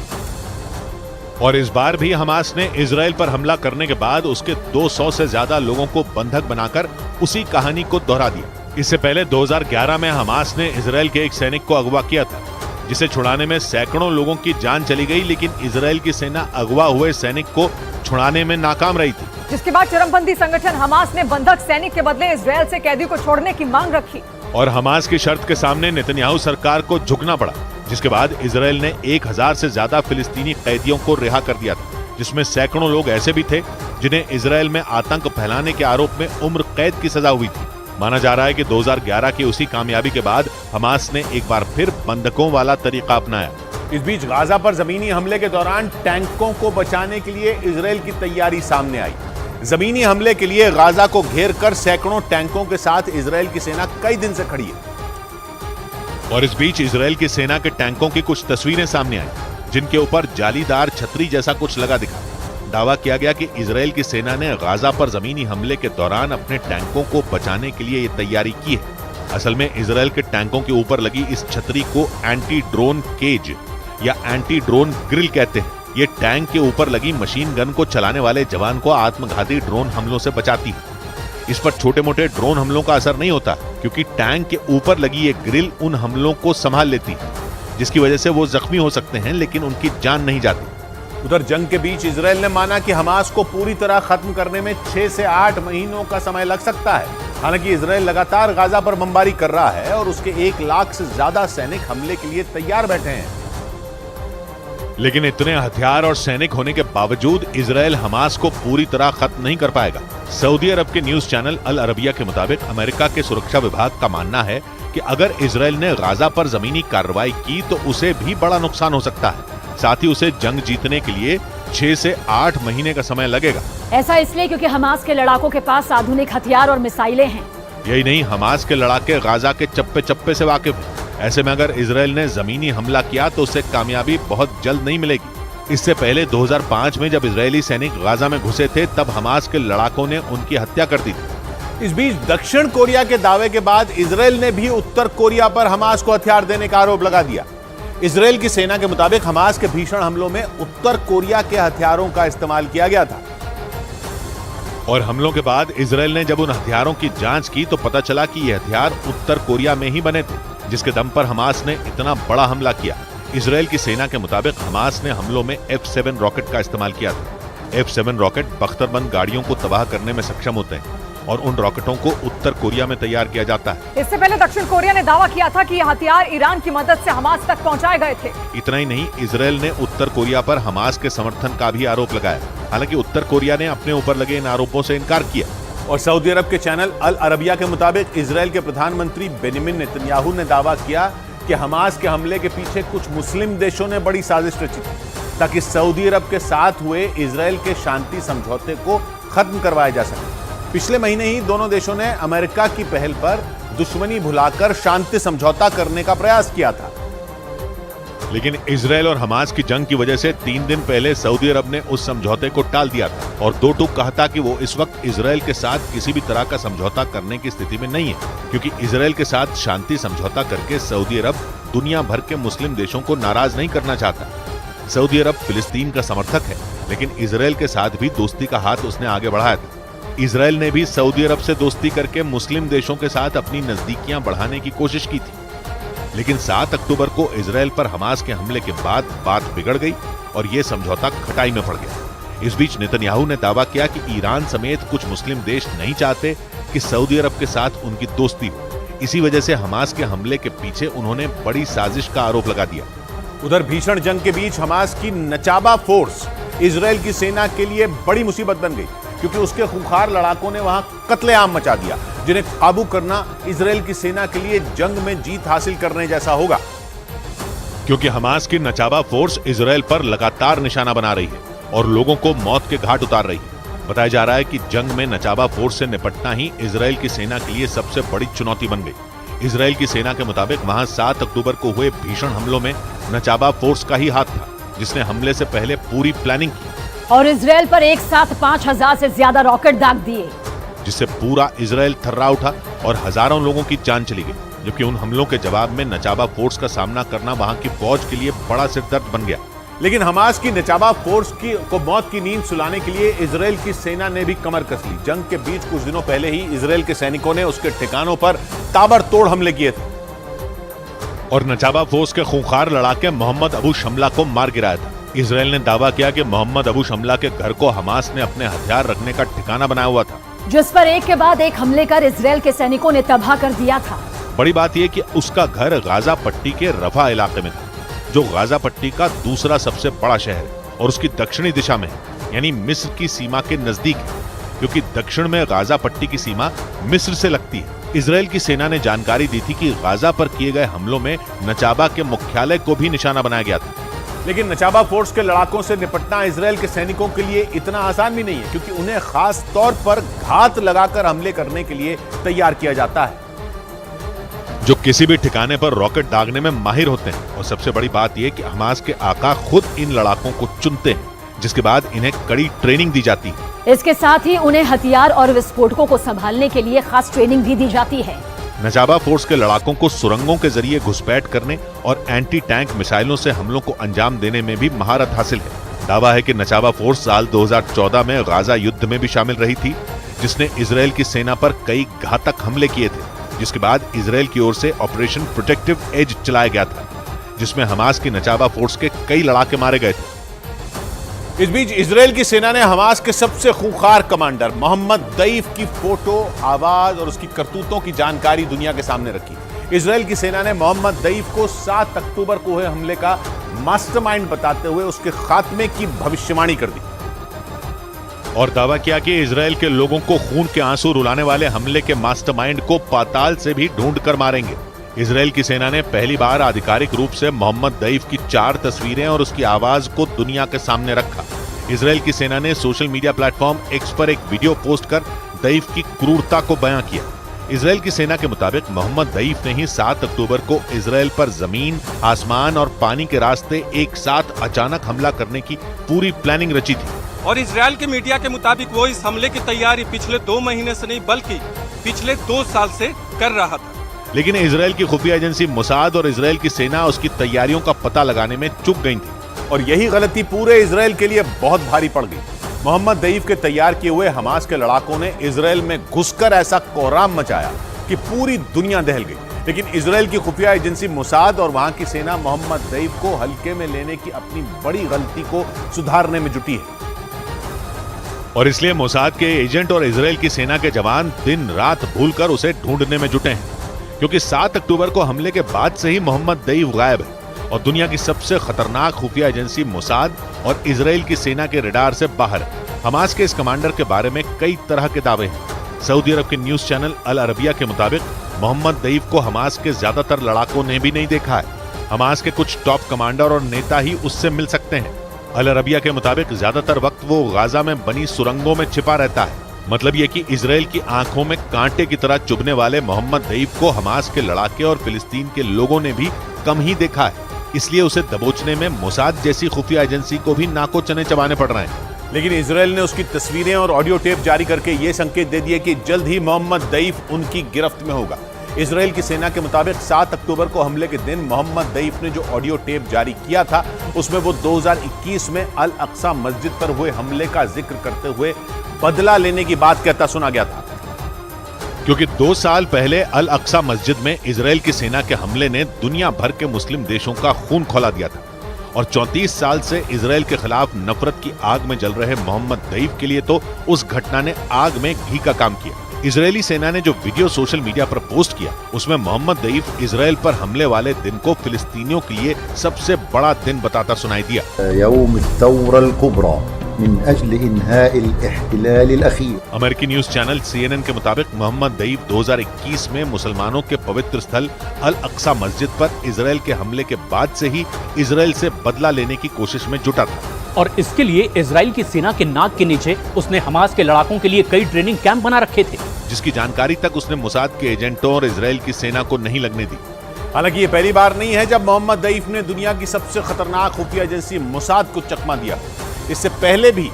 C: और इस बार भी हमास ने इजराइल पर हमला करने के बाद उसके 200 से ज्यादा लोगों को बंधक बनाकर उसी कहानी को दोहरा दिया। इससे पहले 2011 में हमास ने इजराइल के एक सैनिक को अगवा किया था, जिसे छुड़ाने में सैकड़ों लोगों की जान चली गई, लेकिन इजराइल की सेना अगवा हुए सैनिक को छुड़ाने में नाकाम रही थी।
F: जिसके बाद चरमपंथी संगठन हमास ने बंधक सैनिक के बदले इजराइल से कैदी को छोड़ने की मांग रखी
C: और हमास की शर्त के सामने नेतन्याहू सरकार को झुकना पड़ा, जिसके बाद इजराइल ने 1000 से ज्यादा फिलिस्तीनी कैदियों को रिहा कर दिया था, जिसमें सैकड़ों लोग ऐसे भी थे जिन्हें इजराइल में आतंक फैलाने के आरोप में उम्र कैद की सजा हुई थी। माना जा रहा है कि 2011 की उसी कामयाबी के बाद हमास ने एक बार फिर बंधकों वाला तरीका अपनाया।
A: इस बीच गाजा पर जमीनी हमले के दौरान टैंकों को बचाने के लिए इजराइल की तैयारी सामने आई। जमीनी हमले के लिए गाजा को घेर कर सैकड़ों टैंकों के साथ इजराइल की सेना कई दिन से खड़ी है।
C: और इस बीच इजराइल की सेना के टैंकों की कुछ तस्वीरें सामने आई, जिनके ऊपर जालीदार छतरी जैसा कुछ लगा दिखा। दावा किया गया कि इजराइल की सेना ने गाजा पर जमीनी हमले के दौरान अपने टैंकों को बचाने के लिए ये तैयारी की है। असल में इजराइल के टैंकों के ऊपर लगी इस छतरी को एंटी ड्रोन केज या एंटी ड्रोन ग्रिल कहते हैं। ये टैंक के ऊपर लगी मशीन गन को चलाने वाले जवान को आत्मघाती ड्रोन हमलों से बचाती है। इस पर छोटे मोटे ड्रोन हमलों का असर नहीं होता, क्योंकि टैंक के ऊपर लगी ये ग्रिल उन हमलों को संभाल लेती है, जिसकी वजह से वो जख्मी हो सकते हैं लेकिन उनकी जान नहीं जाती।
A: उधर जंग के बीच इजराइल ने माना कि हमास को पूरी तरह खत्म करने में 6 से 8 महीनों का समय लग सकता है। हालांकि इजराइल लगातार गाजा पर बमबारी कर रहा है और उसके 1 लाख से ज्यादा सैनिक हमले के लिए तैयार बैठे हैं।
C: लेकिन इतने हथियार और सैनिक होने के बावजूद इजराइल हमास को पूरी तरह खत्म नहीं कर पाएगा। सऊदी अरब के न्यूज चैनल अल अरबिया के मुताबिक अमेरिका के सुरक्षा विभाग का मानना है कि अगर इजराइल ने गाजा पर जमीनी कार्रवाई की तो उसे भी बड़ा नुकसान हो सकता है। साथ ही उसे जंग जीतने के लिए 6 से 8 महीने का समय लगेगा।
D: ऐसा इसलिए क्योंकि हमास के लड़ाकों के पास आधुनिक हथियार और मिसाइलें हैं।
C: यही नहीं, हमास के लड़ाके गाजा के चप्पे चप्पे से वाकिफ हैं। ऐसे में अगर इजराइल ने जमीनी हमला किया तो उसे कामयाबी बहुत जल्द नहीं मिलेगी। इससे पहले 2005 में जब इजरायली सैनिक गाजा में घुसे थे, तब हमास के लड़ाकों ने उनकी हत्या कर दी थी।
A: इस बीच दक्षिण कोरिया के दावे के बाद इजराइल ने भी उत्तर कोरिया पर हमास को हथियार देने का आरोप लगा दिया। इजराइल की सेना के मुताबिक हमास के भीषण हमलों में उत्तर कोरिया के हथियारों का इस्तेमाल किया गया था।
C: और हमलों के बाद इजराइल ने जब उन हथियारों की जांच की तो पता चला कि ये हथियार उत्तर कोरिया में ही बने थे, जिसके दम पर हमास ने इतना बड़ा हमला किया। इजराइल की सेना के मुताबिक हमास ने हमलों में F7 रॉकेट का इस्तेमाल किया था। F7 रॉकेट बख्तरबंद गाड़ियों को तबाह करने में सक्षम होते हैं और उन रॉकेटों को उत्तर कोरिया में तैयार किया जाता है।
F: इससे पहले दक्षिण कोरिया ने दावा किया था कि ये हथियार ईरान की मदद से हमास तक पहुंचाए गए थे।
C: इतना ही नहीं, इजराइल ने उत्तर कोरिया पर हमास के समर्थन का भी आरोप लगाया। हालांकि उत्तर कोरिया ने अपने ऊपर लगे इन आरोपों से इनकार किया।
A: और सऊदी अरब के चैनल अल अरबिया के मुताबिक इजराइल के प्रधानमंत्री बेनिमिन नेतन्याहू ने दावा किया कि हमास के हमले के पीछे कुछ मुस्लिम देशों ने बड़ी साजिश रची थी, ताकि सऊदी अरब के साथ हुए इजराइल के शांति समझौते को खत्म करवाया जा सके। पिछले महीने ही दोनों देशों ने अमेरिका की पहल पर दुश्मनी भुलाकर शांति समझौता करने का प्रयास किया था।
C: लेकिन इजराइल और हमास की जंग की वजह से 3 दिन पहले सऊदी अरब ने उस समझौते को टाल दिया था और दो टूक कहा था कि वो इस वक्त इजराइल के साथ किसी भी तरह का समझौता करने की स्थिति में नहीं है, क्योंकि इजराइल के साथ शांति समझौता करके सऊदी अरब दुनिया भर के मुस्लिम देशों को नाराज नहीं करना चाहता। सऊदी अरब फिलिस्तीन का समर्थक है, लेकिन इजराइल के साथ भी दोस्ती का हाथ उसने आगे बढ़ाया था। इजराइल ने भी सऊदी अरब से दोस्ती करके मुस्लिम देशों के साथ अपनी नजदीकियां बढ़ाने की कोशिश की थी, लेकिन 7 अक्टूबर को इजराइल पर हमास के हमले के बाद बात बिगड़ गई और यह समझौता खटाई में पड़ गया। इस बीच नेतन्याहू ने दावा किया कि ईरान समेत कुछ मुस्लिम देश नहीं चाहते कि सऊदी अरब के साथ उनकी दोस्ती हो। इसी वजह से हमास के हमले के पीछे उन्होंने बड़ी साजिश का आरोप लगा दिया।
A: उधर भीषण जंग के बीच हमास की नचाबा फोर्स इजराइल की सेना के लिए बड़ी मुसीबत बन गई, क्योंकि उसके खूंखार लड़ाकों ने वहां कत्लेआम मचा दिया, जिन्हें काबू करना इजराइल की सेना के लिए जंग में जीत हासिल करने जैसा होगा।
C: क्योंकि हमास की नचाबा फोर्स इजराइल पर लगातार निशाना बना रही है और लोगों को मौत के घाट उतार रही है। बताया जा रहा है कि जंग में नचाबा फोर्स से निपटना ही इजराइल की सेना के लिए सबसे बड़ी चुनौती बन गई। इजराइल की सेना के मुताबिक वहां 7 अक्टूबर को हुए भीषण हमलों में नचाबा फोर्स का ही हाथ था, जिसने हमले से पहले पूरी प्लानिंग की।
F: और इजराइल पर एक साथ 5,000 से ज्यादा रॉकेट दाग दिए,
C: जिससे पूरा इजराइल थर्रा उठा और हजारों लोगों की जान चली गई। जबकि उन हमलों के जवाब में नचाबा फोर्स का सामना करना वहां की फौज के लिए बड़ा सिरदर्द बन गया।
A: लेकिन हमास की नचाबा फोर्स को मौत की नींद सुलाने के लिए इजराइल की सेना ने भी कमर कस ली। जंग के बीच कुछ दिनों पहले ही इजराइल के सैनिकों ने उसके ठिकानों पर ताबड़तोड़ हमले किए थे
C: और नचाबा फोर्स के खूंखार लड़ाके मोहम्मद अबू शमला को मार गिराया था। इजराइल ने दावा किया कि मोहम्मद अबू शमला के घर को हमास ने अपने हथियार रखने का ठिकाना बनाया हुआ था,
F: जिस पर एक के बाद एक हमले कर इजराइल के सैनिकों ने तबाह कर दिया था।
C: बड़ी बात यह कि उसका घर गाजा पट्टी के रफा इलाके में था, जो गाजा पट्टी का दूसरा सबसे बड़ा शहर है और उसकी दक्षिणी दिशा में है, यानी मिस्र की सीमा के नजदीक है, क्योंकि दक्षिण में गाजा पट्टी की सीमा मिस्र से लगती है। इजराइल की सेना ने जानकारी दी थी कि गाजा पर किए गए हमलों में नचाबा के मुख्यालय को भी निशाना बनाया गया था।
A: लेकिन नचाबा फोर्स के लड़ाकों से निपटना इजराइल के सैनिकों के लिए इतना आसान भी नहीं है, क्योंकि उन्हें खास तौर पर घात लगाकर हमले करने के लिए तैयार किया जाता है,
C: जो किसी भी ठिकाने पर रॉकेट दागने में माहिर होते हैं। और सबसे बड़ी बात यह कि हमास के आका खुद इन लड़ाकों को चुनते हैं, जिसके बाद इन्हें कड़ी ट्रेनिंग दी जाती है।
F: इसके साथ ही उन्हें हथियार और विस्फोटकों को संभालने के लिए खास ट्रेनिंग भी दी जाती है।
C: नचाबा फोर्स के लड़ाकों को सुरंगों के जरिए घुसपैठ करने और एंटी टैंक मिसाइलों से हमलों को अंजाम देने में भी महारत हासिल है। दावा है कि नचाबा फोर्स साल 2014 में गाजा युद्ध में भी शामिल रही थी, जिसने इजराइल की सेना पर कई घातक हमले किए थे, जिसके बाद इजराइल की ओर से ऑपरेशन प्रोटेक्टिव एज चलाया गया था, जिसमें हमास की नचाबा फोर्स के कई लड़ाके मारे गए थे।
A: इस बीच इजराइल की सेना ने हमास के सबसे खूंखार कमांडर मोहम्मद दईफ की फोटो, आवाज और उसकी करतूतों की जानकारी दुनिया के सामने रखी। इजराइल की सेना ने मोहम्मद दईफ को 7 अक्टूबर को हुए हमले का मास्टरमाइंड बताते हुए उसके खात्मे की भविष्यवाणी कर दी
C: और दावा किया कि इजराइल के लोगों को खून के आंसू रुलाने वाले हमले के मास्टरमाइंड को पाताल से भी ढूंढ कर मारेंगे। इजराइल की सेना ने पहली बार आधिकारिक रूप से मोहम्मद दईफ की 4 तस्वीरें और उसकी आवाज को दुनिया के सामने रखा। इजराइल की सेना ने सोशल मीडिया प्लेटफॉर्म एक्स पर एक वीडियो पोस्ट कर दईफ की क्रूरता को बयां किया। इजराइल की सेना के मुताबिक मोहम्मद दईफ ने ही 7 अक्टूबर को इजराइल पर जमीन, आसमान और पानी के रास्ते एक साथ अचानक हमला करने की पूरी प्लानिंग रची थी।
B: और इजराइल के मीडिया के मुताबिक वो इस हमले की तैयारी पिछले 2 महीने से नहीं बल्कि पिछले 2 साल से कर रहा था।
C: लेकिन इजराइल की खुफिया एजेंसी मोसाद और इजराइल की सेना उसकी तैयारियों का पता लगाने में चूक गई थी
A: और यही गलती पूरे इजराइल के लिए बहुत भारी पड़ गई। मोहम्मद दईफ के तैयार किए हुए हमास के लड़ाकों ने इजराइल में घुसकर ऐसा कोहराम मचाया कि पूरी दुनिया दहल गई। लेकिन इजराइल की खुफिया एजेंसी मोसाद और वहां की सेना मोहम्मद दईफ को हल्के में लेने की अपनी बड़ी गलती को सुधारने में जुटी है
C: और इसलिए मोसाद के एजेंट और इजराइल की सेना के जवान दिन रात भूलकर उसे ढूंढने में जुटे हैं, क्योंकि 7 अक्टूबर को हमले के बाद से ही मोहम्मद दईफ गायब है और दुनिया की सबसे खतरनाक खुफिया एजेंसी मोसाद और इजराइल की सेना के रडार से बाहर है। हमास के इस कमांडर के बारे में कई तरह के दावे हैं। सऊदी अरब के न्यूज चैनल अल अरबिया के मुताबिक मोहम्मद दईफ को हमास के ज्यादातर लड़ाकों ने भी नहीं देखा है। हमास के कुछ टॉप कमांडर और नेता ही उससे मिल सकते हैं। अल अरबिया के मुताबिक ज्यादातर वक्त वो गाजा में बनी सुरंगों में छिपा रहता है। मतलब ये कि इजराइल की आंखों में कांटे की तरह चुभने वाले मोहम्मद दईफ को हमास के लड़ाके और फिलिस्तीन के लोगों ने भी कम ही देखा है, इसलिए उसे दबोचने में मोसाद जैसी खुफिया एजेंसी को भी नाको चने चबाने पड़ रहे हैं।
A: लेकिन इजराइल ने उसकी तस्वीरें और ऑडियो टेप जारी करके ये संकेत दे दिए कि जल्द ही मोहम्मद दईफ उनकी गिरफ्त में होगा। इजराइल की सेना के मुताबिक 7 अक्टूबर को हमले के दिन मोहम्मद दईफ ने जो ऑडियो टेप जारी किया था उसमें वो 2021 में अल अक्सा मस्जिद पर हुए हमले का जिक्र करते हुए बदला लेने की बात कहता सुना गया था,
C: क्योंकि 2 साल पहले अल अक्सा मस्जिद में इजराइल की सेना के हमले ने दुनिया भर के मुस्लिम देशों का खून खौला दिया था और 34 साल से इजराइल के खिलाफ नफरत की आग में जल रहे मोहम्मद दईफ के लिए तो उस घटना ने आग में घी का काम किया। इजरायली सेना ने जो वीडियो सोशल मीडिया पर पोस्ट किया उसमें मोहम्मद दईफ इजराइल पर हमले वाले दिन को फिलिस्तीनियों के लिए सबसे बड़ा दिन बताता सुनाई दिया। अमेरिकी न्यूज चैनल CNN के मुताबिक मोहम्मद दईफ 2021 में मुसलमानों के पवित्र स्थल अल अक्सा मस्जिद पर इजराइल के हमले के बाद से ही इजराइल से बदला लेने की कोशिश में जुटा था
E: और इसके लिए इजराइल की सेना के नाक के नीचे उसने हमास के लड़ाकों के लिए कई ट्रेनिंग कैंप बना रखे थे,
C: जिसकी जानकारी तक उसने मोसाद के एजेंटों और इजराइल की सेना को नहीं लगने दी।
A: हालांकि ये पहली बार नहीं है जब मोहम्मद दईफ ने दुनिया की सबसे खतरनाक खुफिया एजेंसी मोसाद को चकमा दिया। इससे पहले भी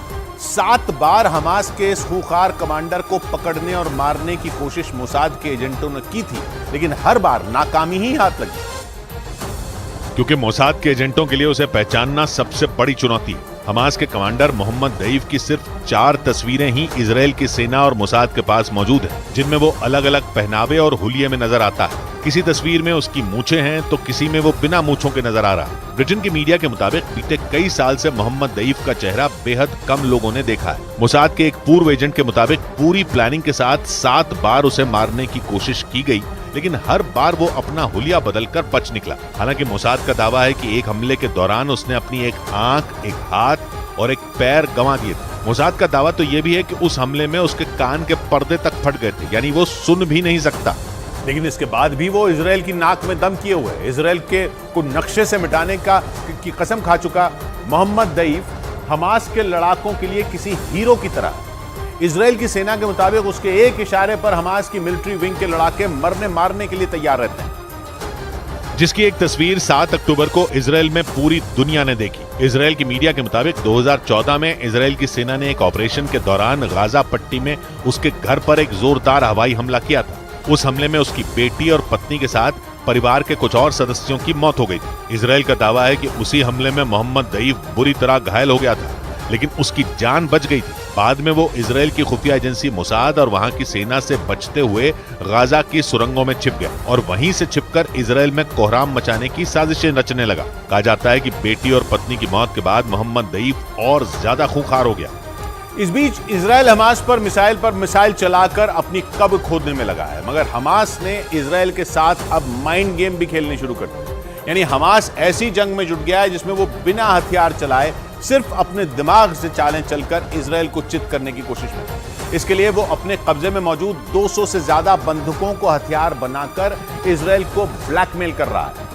A: 7 बार हमास के इस खूंखार कमांडर को पकड़ने और मारने की कोशिश मोसाद के एजेंटों ने की थी, लेकिन हर बार नाकामी ही हाथ लगी।
C: क्योंकि मोसाद के एजेंटों के लिए उसे पहचानना सबसे बड़ी चुनौती है। हमास के कमांडर मोहम्मद दईफ की सिर्फ 4 तस्वीरें ही इजराइल की सेना और मोसाद के पास मौजूद हैं, जिनमें वो अलग अलग पहनावे और हुलिये में नजर आता है। किसी तस्वीर में उसकी मूछें हैं तो किसी में वो बिना मूछों के नजर आ रहा है। ब्रिटेन की मीडिया के मुताबिक बीते कई साल से मोहम्मद दईफ का चेहरा बेहद कम लोगों ने देखा है। मोसाद के एक पूर्व एजेंट के मुताबिक पूरी प्लानिंग के साथ 7 बार उसे मारने की कोशिश की गई, लेकिन हर बार वो अपना हुलिया बदलकर बच निकला। हालांकि मोसाद का दावा है कि एक हमले के दौरान उसने अपनी एक आंख, एक हाथ और एक पैर गंवा दिए थे। मोसाद का दावा तो ये भी है कि उस हमले में उसके कान के पर्दे तक फट गए थे, यानी वो सुन भी नहीं सकता।
A: लेकिन इसके बाद भी वो इजराइल की नाक में दम किए हुए है। इजराइल के को नक्शे से मिटाने की कसम खा चुका मोहम्मद दईफ हमास के लड़ाकों के लिए किसी हीरो की तरह है। इजराइल की सेना के मुताबिक उसके एक इशारे पर हमास की मिलिट्री विंग के लड़ाके मरने मारने के लिए तैयार रहते हैं,
C: जिसकी एक तस्वीर 7 अक्टूबर को इजराइल में पूरी दुनिया ने देखी। इजराइल की मीडिया के मुताबिक 2014 में इजराइल की सेना ने एक ऑपरेशन के दौरान गाजा पट्टी में उसके घर पर एक जोरदार हवाई हमला किया था। उस हमले में उसकी बेटी और पत्नी के साथ परिवार के कुछ और सदस्यों की मौत हो गई थी। इजराइल का दावा है कि उसी हमले में मोहम्मद दईफ बुरी तरह घायल हो गया था, लेकिन उसकी जान बच गई थी। बाद में वो इजराइल की खुफिया एजेंसी मोसाद और वहां की सेना से बचते हुए गाजा की सुरंगों में छिप गया और वहीं से छिपकर इजराइल में कोहराम मचाने की साजिशें रचने लगा। कहा जाता है कि बेटी और पत्नी की मौत के बाद मोहम्मद दईफ और ज्यादा खूंखार हो गया।
A: इस बीच इजराइल हमास पर मिसाइल चलाकर अपनी कब्र खोदने में लगा है, मगर हमास ने इजराइल के साथ अब माइंड गेम भी खेलने शुरू कर दिए। यानी हमास ऐसी जंग में जुट गया है जिसमें वो बिना हथियार चलाए सिर्फ अपने दिमाग से चालें चलकर इजराइल को चित करने की कोशिश में। इसके लिए वो अपने कब्जे में मौजूद 200 से ज्यादा बंदूकों को हथियार बनाकर इजराइल को ब्लैकमेल कर रहा है।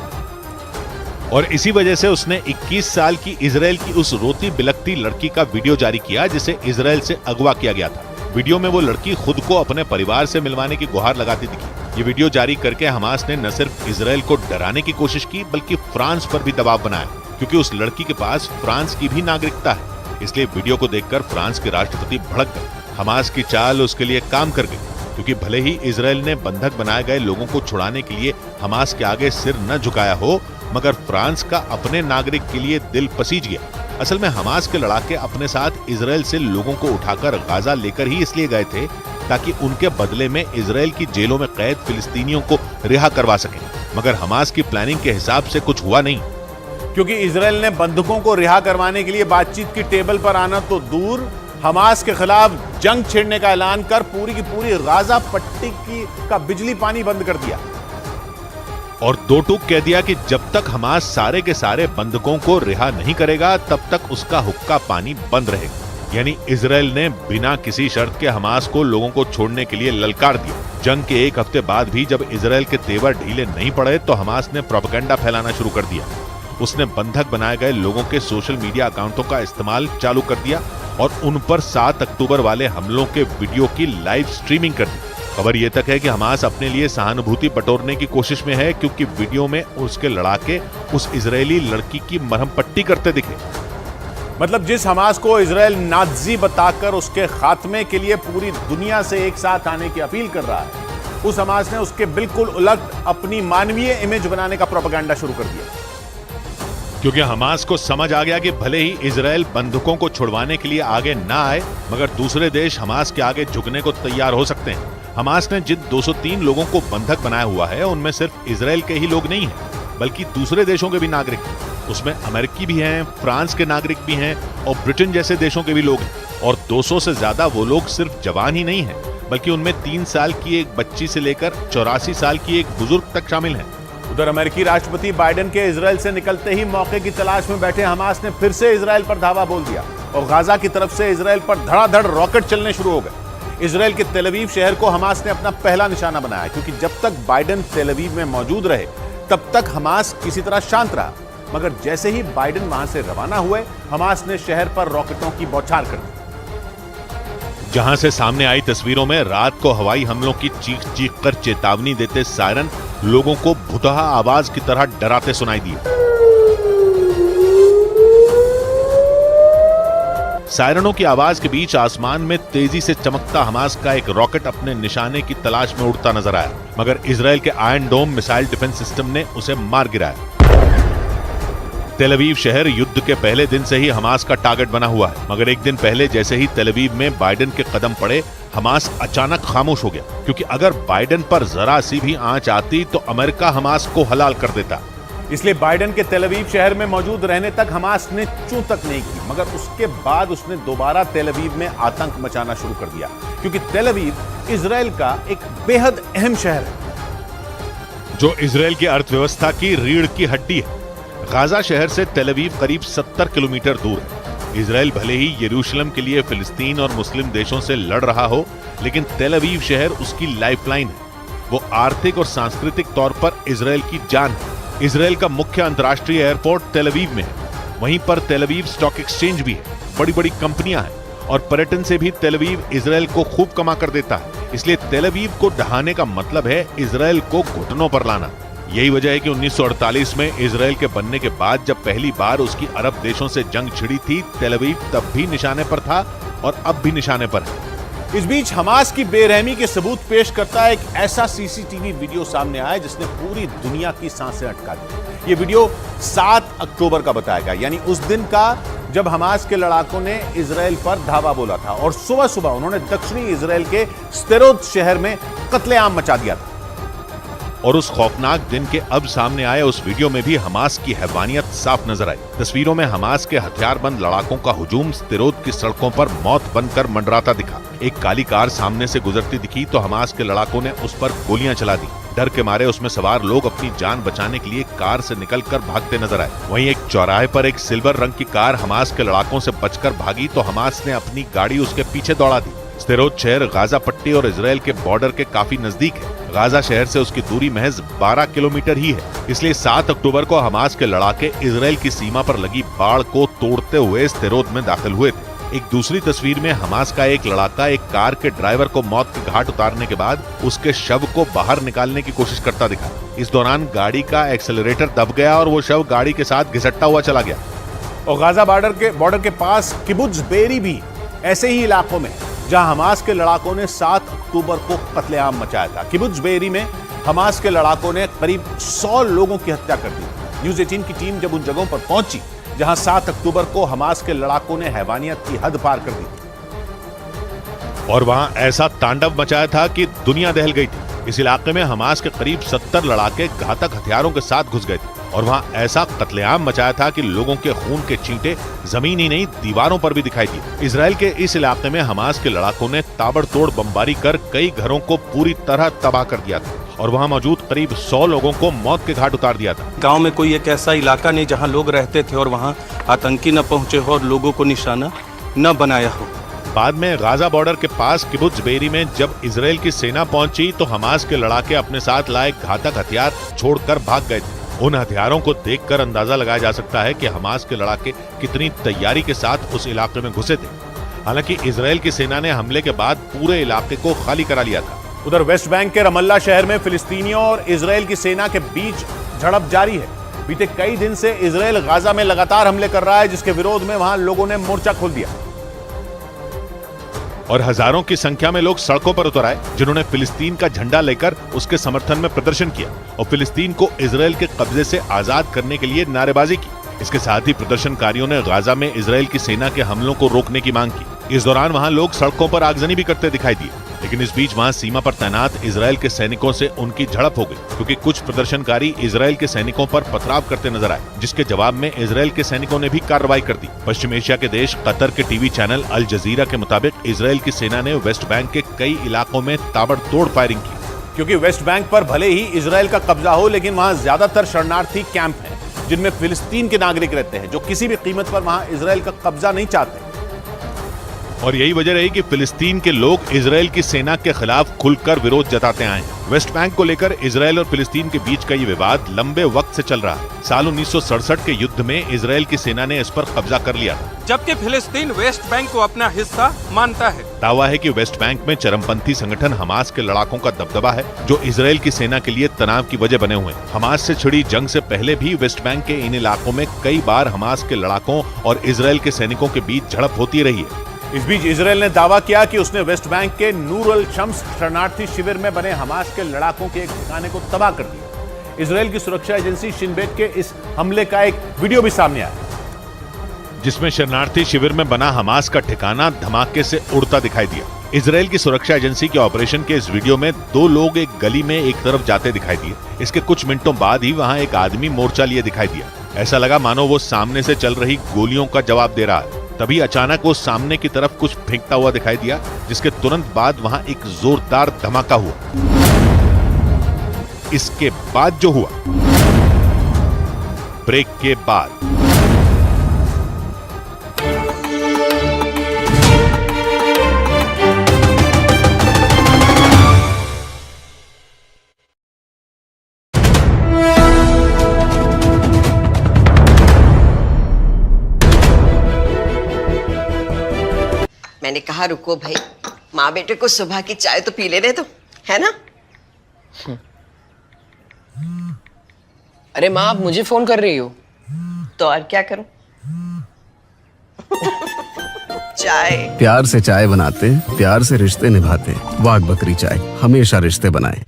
C: और इसी वजह से उसने 21 साल की इजराइल की उस रोती बिलखती लड़की का वीडियो जारी किया जिसे इजराइल से अगवा किया गया था। वीडियो में वो लड़की खुद को अपने परिवार से मिलवाने की गुहार लगाती दिखी। ये वीडियो जारी करके हमास ने न सिर्फ इजराइल को डराने की कोशिश की बल्कि फ्रांस पर भी दबाव बनाया, क्योंकि उस लड़की के पास फ्रांस की भी नागरिकता है। इसलिए वीडियो को देखकर फ्रांस के राष्ट्रपति भड़क गए। हमास की चाल उसके लिए काम कर गई, क्योंकि भले ही इजराइल ने बंधक बनाए गए लोगों को छुड़ाने के लिए हमास के आगे सिर न झुकाया हो, मगर फ्रांस का अपने नागरिक के लिए दिल पसीज गया। असल में हमास के लड़ाके अपने साथ इजराइल से लोगों को उठाकर गाजा लेकर ही इसलिए गए थे ताकि उनके बदले में इजराइल की जेलों में कैद फिलिस्तीनियों को रिहा करवा सकें। मगर हमास की प्लानिंग के हिसाब से कुछ हुआ नहीं,
A: क्योंकि इजराइल ने बंदूकों को रिहा करवाने के लिए बातचीत की टेबल पर आना तो दूर, हमास के खिलाफ जंग छेड़ने का ऐलान कर पूरी की पूरी गाजा पट्टी का बिजली पानी बंद कर दिया
C: और 2 टूक कह दिया कि जब तक हमास सारे के सारे बंधकों को रिहा नहीं करेगा तब तक उसका हुक्का पानी बंद रहेगा। यानी इजराइल ने बिना किसी शर्त के हमास को लोगों को छोड़ने के लिए ललकार दिया। जंग के 1 हफ्ते बाद भी जब इजराइल के तेवर ढीले नहीं पड़े तो हमास ने प्रोपेगेंडा फैलाना शुरू कर दिया। उसने बंधक बनाए गए लोगों के सोशल मीडिया अकाउंटों का इस्तेमाल चालू कर दिया और उन पर 7 अक्टूबर वाले हमलों के वीडियो की लाइव स्ट्रीमिंग कर दी। खबर ये तक है कि हमास अपने लिए सहानुभूति बटोरने की कोशिश में है, क्योंकि वीडियो में उसके लड़ाके उस इजरायली लड़की की मरहम पट्टी करते दिखे।
A: मतलब जिस हमास को इजराइल नाज़ी बताकर उसके खात्मे के लिए पूरी दुनिया से एक साथ आने की अपील कर रहा है, उस हमास ने उसके बिल्कुल उलट अपनी मानवीय इमेज बनाने का प्रोपेगेंडा शुरू कर दिया।
C: क्योंकि हमास को समझ आ गया कि भले ही इजराइल बंधकों को छुड़वाने के लिए आगे ना आए, मगर दूसरे देश हमास के आगे झुकने को तैयार हो सकते हैं। हमास ने जिन 203 लोगों को बंधक बनाया हुआ है उनमें सिर्फ इजराइल के ही लोग नहीं हैं, बल्कि दूसरे देशों के भी नागरिक हैं। उसमें अमेरिकी भी हैं, फ्रांस के नागरिक भी हैं और ब्रिटेन जैसे देशों के भी लोग हैं। और 200 से ज्यादा वो लोग सिर्फ जवान ही नहीं हैं, बल्कि उनमें 3 साल की एक बच्ची से लेकर 84 साल की एक बुजुर्ग तक शामिल हैं।
A: उधर अमेरिकी राष्ट्रपति बाइडेन के इजराइल से निकलते ही मौके की तलाश में बैठे हमास ने फिर से इजराइल पर धावा बोल दिया और गाजा की तरफ से इजराइल पर धड़ाधड़ रॉकेट चलने शुरू हो गए। इजराइल के तेल अवीव शहर को हमास ने अपना पहला निशाना बनाया, क्योंकि जब तक बाइडेन तेल अवीव में मौजूद रहे तब तक हमास किसी तरह शांत रहा, मगर जैसे ही बाइडेन वहां से रवाना हुए हमास ने शहर पर रॉकेटों की बौछार कर दी।
C: जहां से सामने आई तस्वीरों में रात को हवाई हमलों की चीख चीख कर चेतावनी देते सायरन लोगों को भुतहा आवाज की तरह डराते सुनाई दिए। सायरनों की आवाज के बीच आसमान में तेजी से चमकता हमास का एक रॉकेट अपने निशाने की तलाश में उड़ता नजर आया, मगर इजराइल के iron dome missile defence system ने उसे मार गिराया। तेल अवीव शहर युद्ध के पहले दिन से ही हमास का टारगेट बना हुआ है, मगर एक दिन पहले जैसे ही तेल अवीव में बाइडेन के कदम पड़े, हमास अचानक खामोश हो गया, क्योंकि अगर बाइडेन पर जरा सी भी आंच आती तो अमेरिका हमास को हलाल कर देता।
A: इसलिए बाइडेन के तेल अवीव शहर में मौजूद रहने तक हमास ने चूं तक नहीं की, मगर उसके बाद उसने दोबारा तेल अवीव में आतंक मचाना शुरू कर दिया, क्योंकि तेल अवीव इजराइल का एक बेहद अहम शहर है
C: जो इजराइल की अर्थव्यवस्था की रीढ़ की हड्डी है। गाजा शहर से तेल अवीव करीब 70 किलोमीटर दूर है। इजराइल भले ही यरूशलेम के लिए फिलिस्तीन और मुस्लिम देशों से लड़ रहा हो, लेकिन तेल अवीव शहर उसकी लाइफलाइन है। वो आर्थिक और सांस्कृतिक तौर पर इजराइल की जान है। इजराइल का मुख्य अंतर्राष्ट्रीय एयरपोर्ट तेल अवीव में है। वहीं पर तेल अवीव स्टॉक एक्सचेंज भी है, बड़ी बड़ी कंपनियां हैं और पर्यटन से भी तेल अवीव इजराइल को खूब कमा कर देता है। इसलिए तेल अवीव को ढहाने का मतलब है इजराइल को घुटनों पर लाना। यही वजह है कि 1948 में इजराइल के बनने के बाद जब पहली बार उसकी अरब देशों से जंग छिड़ी थी, तेल अवीव तब भी निशाने पर था और अब भी निशाने पर है।
A: इस बीच हमास की बेरहमी के सबूत पेश करता है एक ऐसा सीसीटीवी वीडियो सामने आया जिसने पूरी दुनिया की सांसें अटका दी। ये वीडियो 7 अक्टूबर का बताया गया, यानी उस दिन का जब हमास के लड़ाकों ने इजराइल पर धावा बोला था और सुबह सुबह उन्होंने दक्षिणी इजराइल के स्तेरोद शहर में कत्लेआम मचा दिया था।
C: और उस खौफनाक दिन के अब सामने आए उस वीडियो में भी हमास की हैवानियत साफ नजर आई। तस्वीरों में हमास के हथियारबंद लड़ाकों का हुजूम स्तेरोद की सड़कों पर मौत बनकर मंडराता दिखा। एक काली कार सामने से गुजरती दिखी तो हमास के लड़ाकों ने उस पर गोलियां चला दी। डर के मारे उसमें सवार लोग अपनी जान बचाने के लिए कार से निकलकर भागते नजर आए। वहीं एक चौराहे पर एक सिल्वर रंग की कार हमास के लड़ाकों से बचकर भागी तो हमास ने अपनी गाड़ी उसके पीछे दौड़ा दी। स्तेरोद शहर गाजा पट्टी और इजराइल के बॉर्डर के काफी नजदीक है। गाजा शहर से उसकी दूरी महज 12 किलोमीटर ही है। इसलिए 7 अक्टूबर को हमास के लड़ाके इजराइल की सीमा पर लगी बाड़ को तोड़ते हुए स्तेरोद में दाखिल हुए थे। एक दूसरी तस्वीर में हमास का एक लड़ाका एक कार के ड्राइवर को मौत के घाट उतारने के बाद उसके शव को बाहर निकालने की कोशिश करता दिखा। इस दौरान गाड़ी का एक्सेलरेटर दब गया और वो शव गाड़ी के साथ घिसटता हुआ चला गया।
A: और गाजा बॉर्डर के पास किबुत्ज बेरी भी ऐसे ही इलाकों में जहां हमास के लड़ाकों ने 7 अक्टूबर को कत्लेआम मचाया था। किबुत्ज बेरी में हमास के लड़ाकों ने करीब 100 लोगों की हत्या कर दी। न्यूज़ 18 की टीम जब उन जगहों पर पहुंची जहां 7 अक्टूबर को हमास के लड़ाकों ने हैवानियत की हद पार कर दी थी
C: और वहां ऐसा तांडव मचाया था कि दुनिया दहल गई थी। इस इलाके में हमास के करीब 70 लड़ाके घातक हथियारों के साथ घुस गए थे और वहां ऐसा कत्लेआम मचाया था कि लोगों के खून के छींटे जमीन ही नहीं दीवारों पर भी दिखाई दिए। इजराइल के इस इलाके में हमास के लड़ाकों ने ताबड़तोड़ बमबारी कर कई घरों को पूरी तरह तबाह कर दिया था और वहां मौजूद करीब 100 लोगों को मौत के घाट उतार दिया था।
B: गांव में कोई एक ऐसा इलाका नहीं जहां लोग रहते थे और वहां आतंकी न पहुंचे हो और लोगों को निशाना न बनाया हो।
C: बाद में गाजा बॉर्डर के पास किबुत्ज बेरी में जब इजराइल की सेना पहुंची तो हमास के लड़ाके अपने साथ लाए घातक हथियार छोड़कर भाग गए थे। उन हथियारों को देखकर अंदाजा लगाया जा सकता है कि हमास के लड़ाके कितनी तैयारी के साथ उस इलाके में घुसे थे। हालांकि इजराइल की सेना ने हमले के बाद पूरे इलाके को खाली करा लिया था।
A: उधर वेस्ट बैंक के रमल्ला शहर में फिलिस्तीनियों और इजराइल की सेना के बीच झड़प जारी है। बीते कई दिन से इजराइल गाजा में लगातार हमले कर रहा है, जिसके विरोध में वहां लोगों ने मोर्चा खोल दिया
C: और हजारों की संख्या में लोग सड़कों पर उतर आए, जिन्होंने फिलिस्तीन का झंडा लेकर उसके समर्थन में प्रदर्शन किया और फिलिस्तीन को इजराइल के कब्जे से आजाद करने के लिए नारेबाजी की। इसके साथ ही प्रदर्शनकारियों ने गाजा में इजराइल की सेना के हमलों को रोकने की मांग की। इस दौरान वहां लोग सड़कों पर आगजनी भी करते दिखाई दिए, लेकिन इस बीच वहां सीमा पर तैनात इजराइल के सैनिकों से उनकी झड़प हो गई, क्योंकि कुछ प्रदर्शनकारी इजराइल के सैनिकों पर पथराव करते नजर आए, जिसके जवाब में इजराइल के सैनिकों ने भी कार्रवाई कर दी। पश्चिम एशिया के देश कतर के टीवी चैनल अल जजीरा के मुताबिक इजराइल की सेना ने वेस्ट बैंक के कई इलाकों में ताबड़तोड़ फायरिंग की।
A: क्योंकि वेस्ट बैंक पर भले ही इजराइल का कब्जा हो, लेकिन वहां ज्यादातर शरणार्थी कैंप हैं जिनमें फिलिस्तीन के नागरिक रहते हैं, जो किसी भी कीमत पर वहां इजराइल का कब्जा नहीं चाहते।
C: और यही वजह रही कि फिलिस्तीन के लोग इजराइल की सेना के खिलाफ खुलकर विरोध जताते आए हैं। वेस्ट बैंक को लेकर इजराइल और फिलिस्तीन के बीच का ये विवाद लंबे वक्त से चल रहा है। साल 1967 के युद्ध में इजराइल की सेना ने इस पर कब्जा कर लिया था।
B: जबकि फिलिस्तीन वेस्ट बैंक को अपना हिस्सा मानता है।
C: दावा है कि वेस्ट बैंक में चरमपंथी संगठन हमास के लड़ाकों का दबदबा है, जो इजराइल की सेना के लिए तनाव की वजह बने हुए हैं। हमास से छिड़ी जंग से पहले भी वेस्ट बैंक के इन इलाकों में कई बार हमास के लड़ाकों और इजराइल के सैनिकों के बीच झड़प होती रही है।
A: इस बीच इजराइल ने दावा किया कि उसने वेस्ट बैंक के नूर अल शम्स शरणार्थी शिविर में बने हमास के लड़ाकों के एक ठिकाने को तबाह कर दिया। इजराइल की सुरक्षा एजेंसी शिन बेट के इस हमले का एक वीडियो भी सामने आया,
C: जिसमें शरणार्थी शिविर में बना हमास का ठिकाना धमाके से उड़ता दिखाई दिया। इजराइल की सुरक्षा एजेंसी के ऑपरेशन के इस वीडियो में 2 लोग एक गली में एक तरफ जाते दिखाई दिए। इसके कुछ मिनटों बाद ही वहां एक आदमी मोर्चा लिए दिखाई दिया। ऐसा लगा मानो वो सामने से चल रही गोलियों का जवाब दे रहा है। तभी अचानक वो सामने की तरफ कुछ फेंकता हुआ दिखाई दिया, जिसके तुरंत बाद वहां एक जोरदार धमाका हुआ। इसके बाद जो हुआ, ब्रेक के बाद
I: मैंने कहा रुको भाई, माँ बेटे को सुबह की चाय तो पी लेने दो, है ना?
J: अरे माँ, आप मुझे फोन कर रही हो?
I: तो और क्या करूं? चाय।
K: प्यार से चाय बनाते, प्यार से रिश्ते निभाते। वाघ बकरी चाय हमेशा रिश्ते बनाए।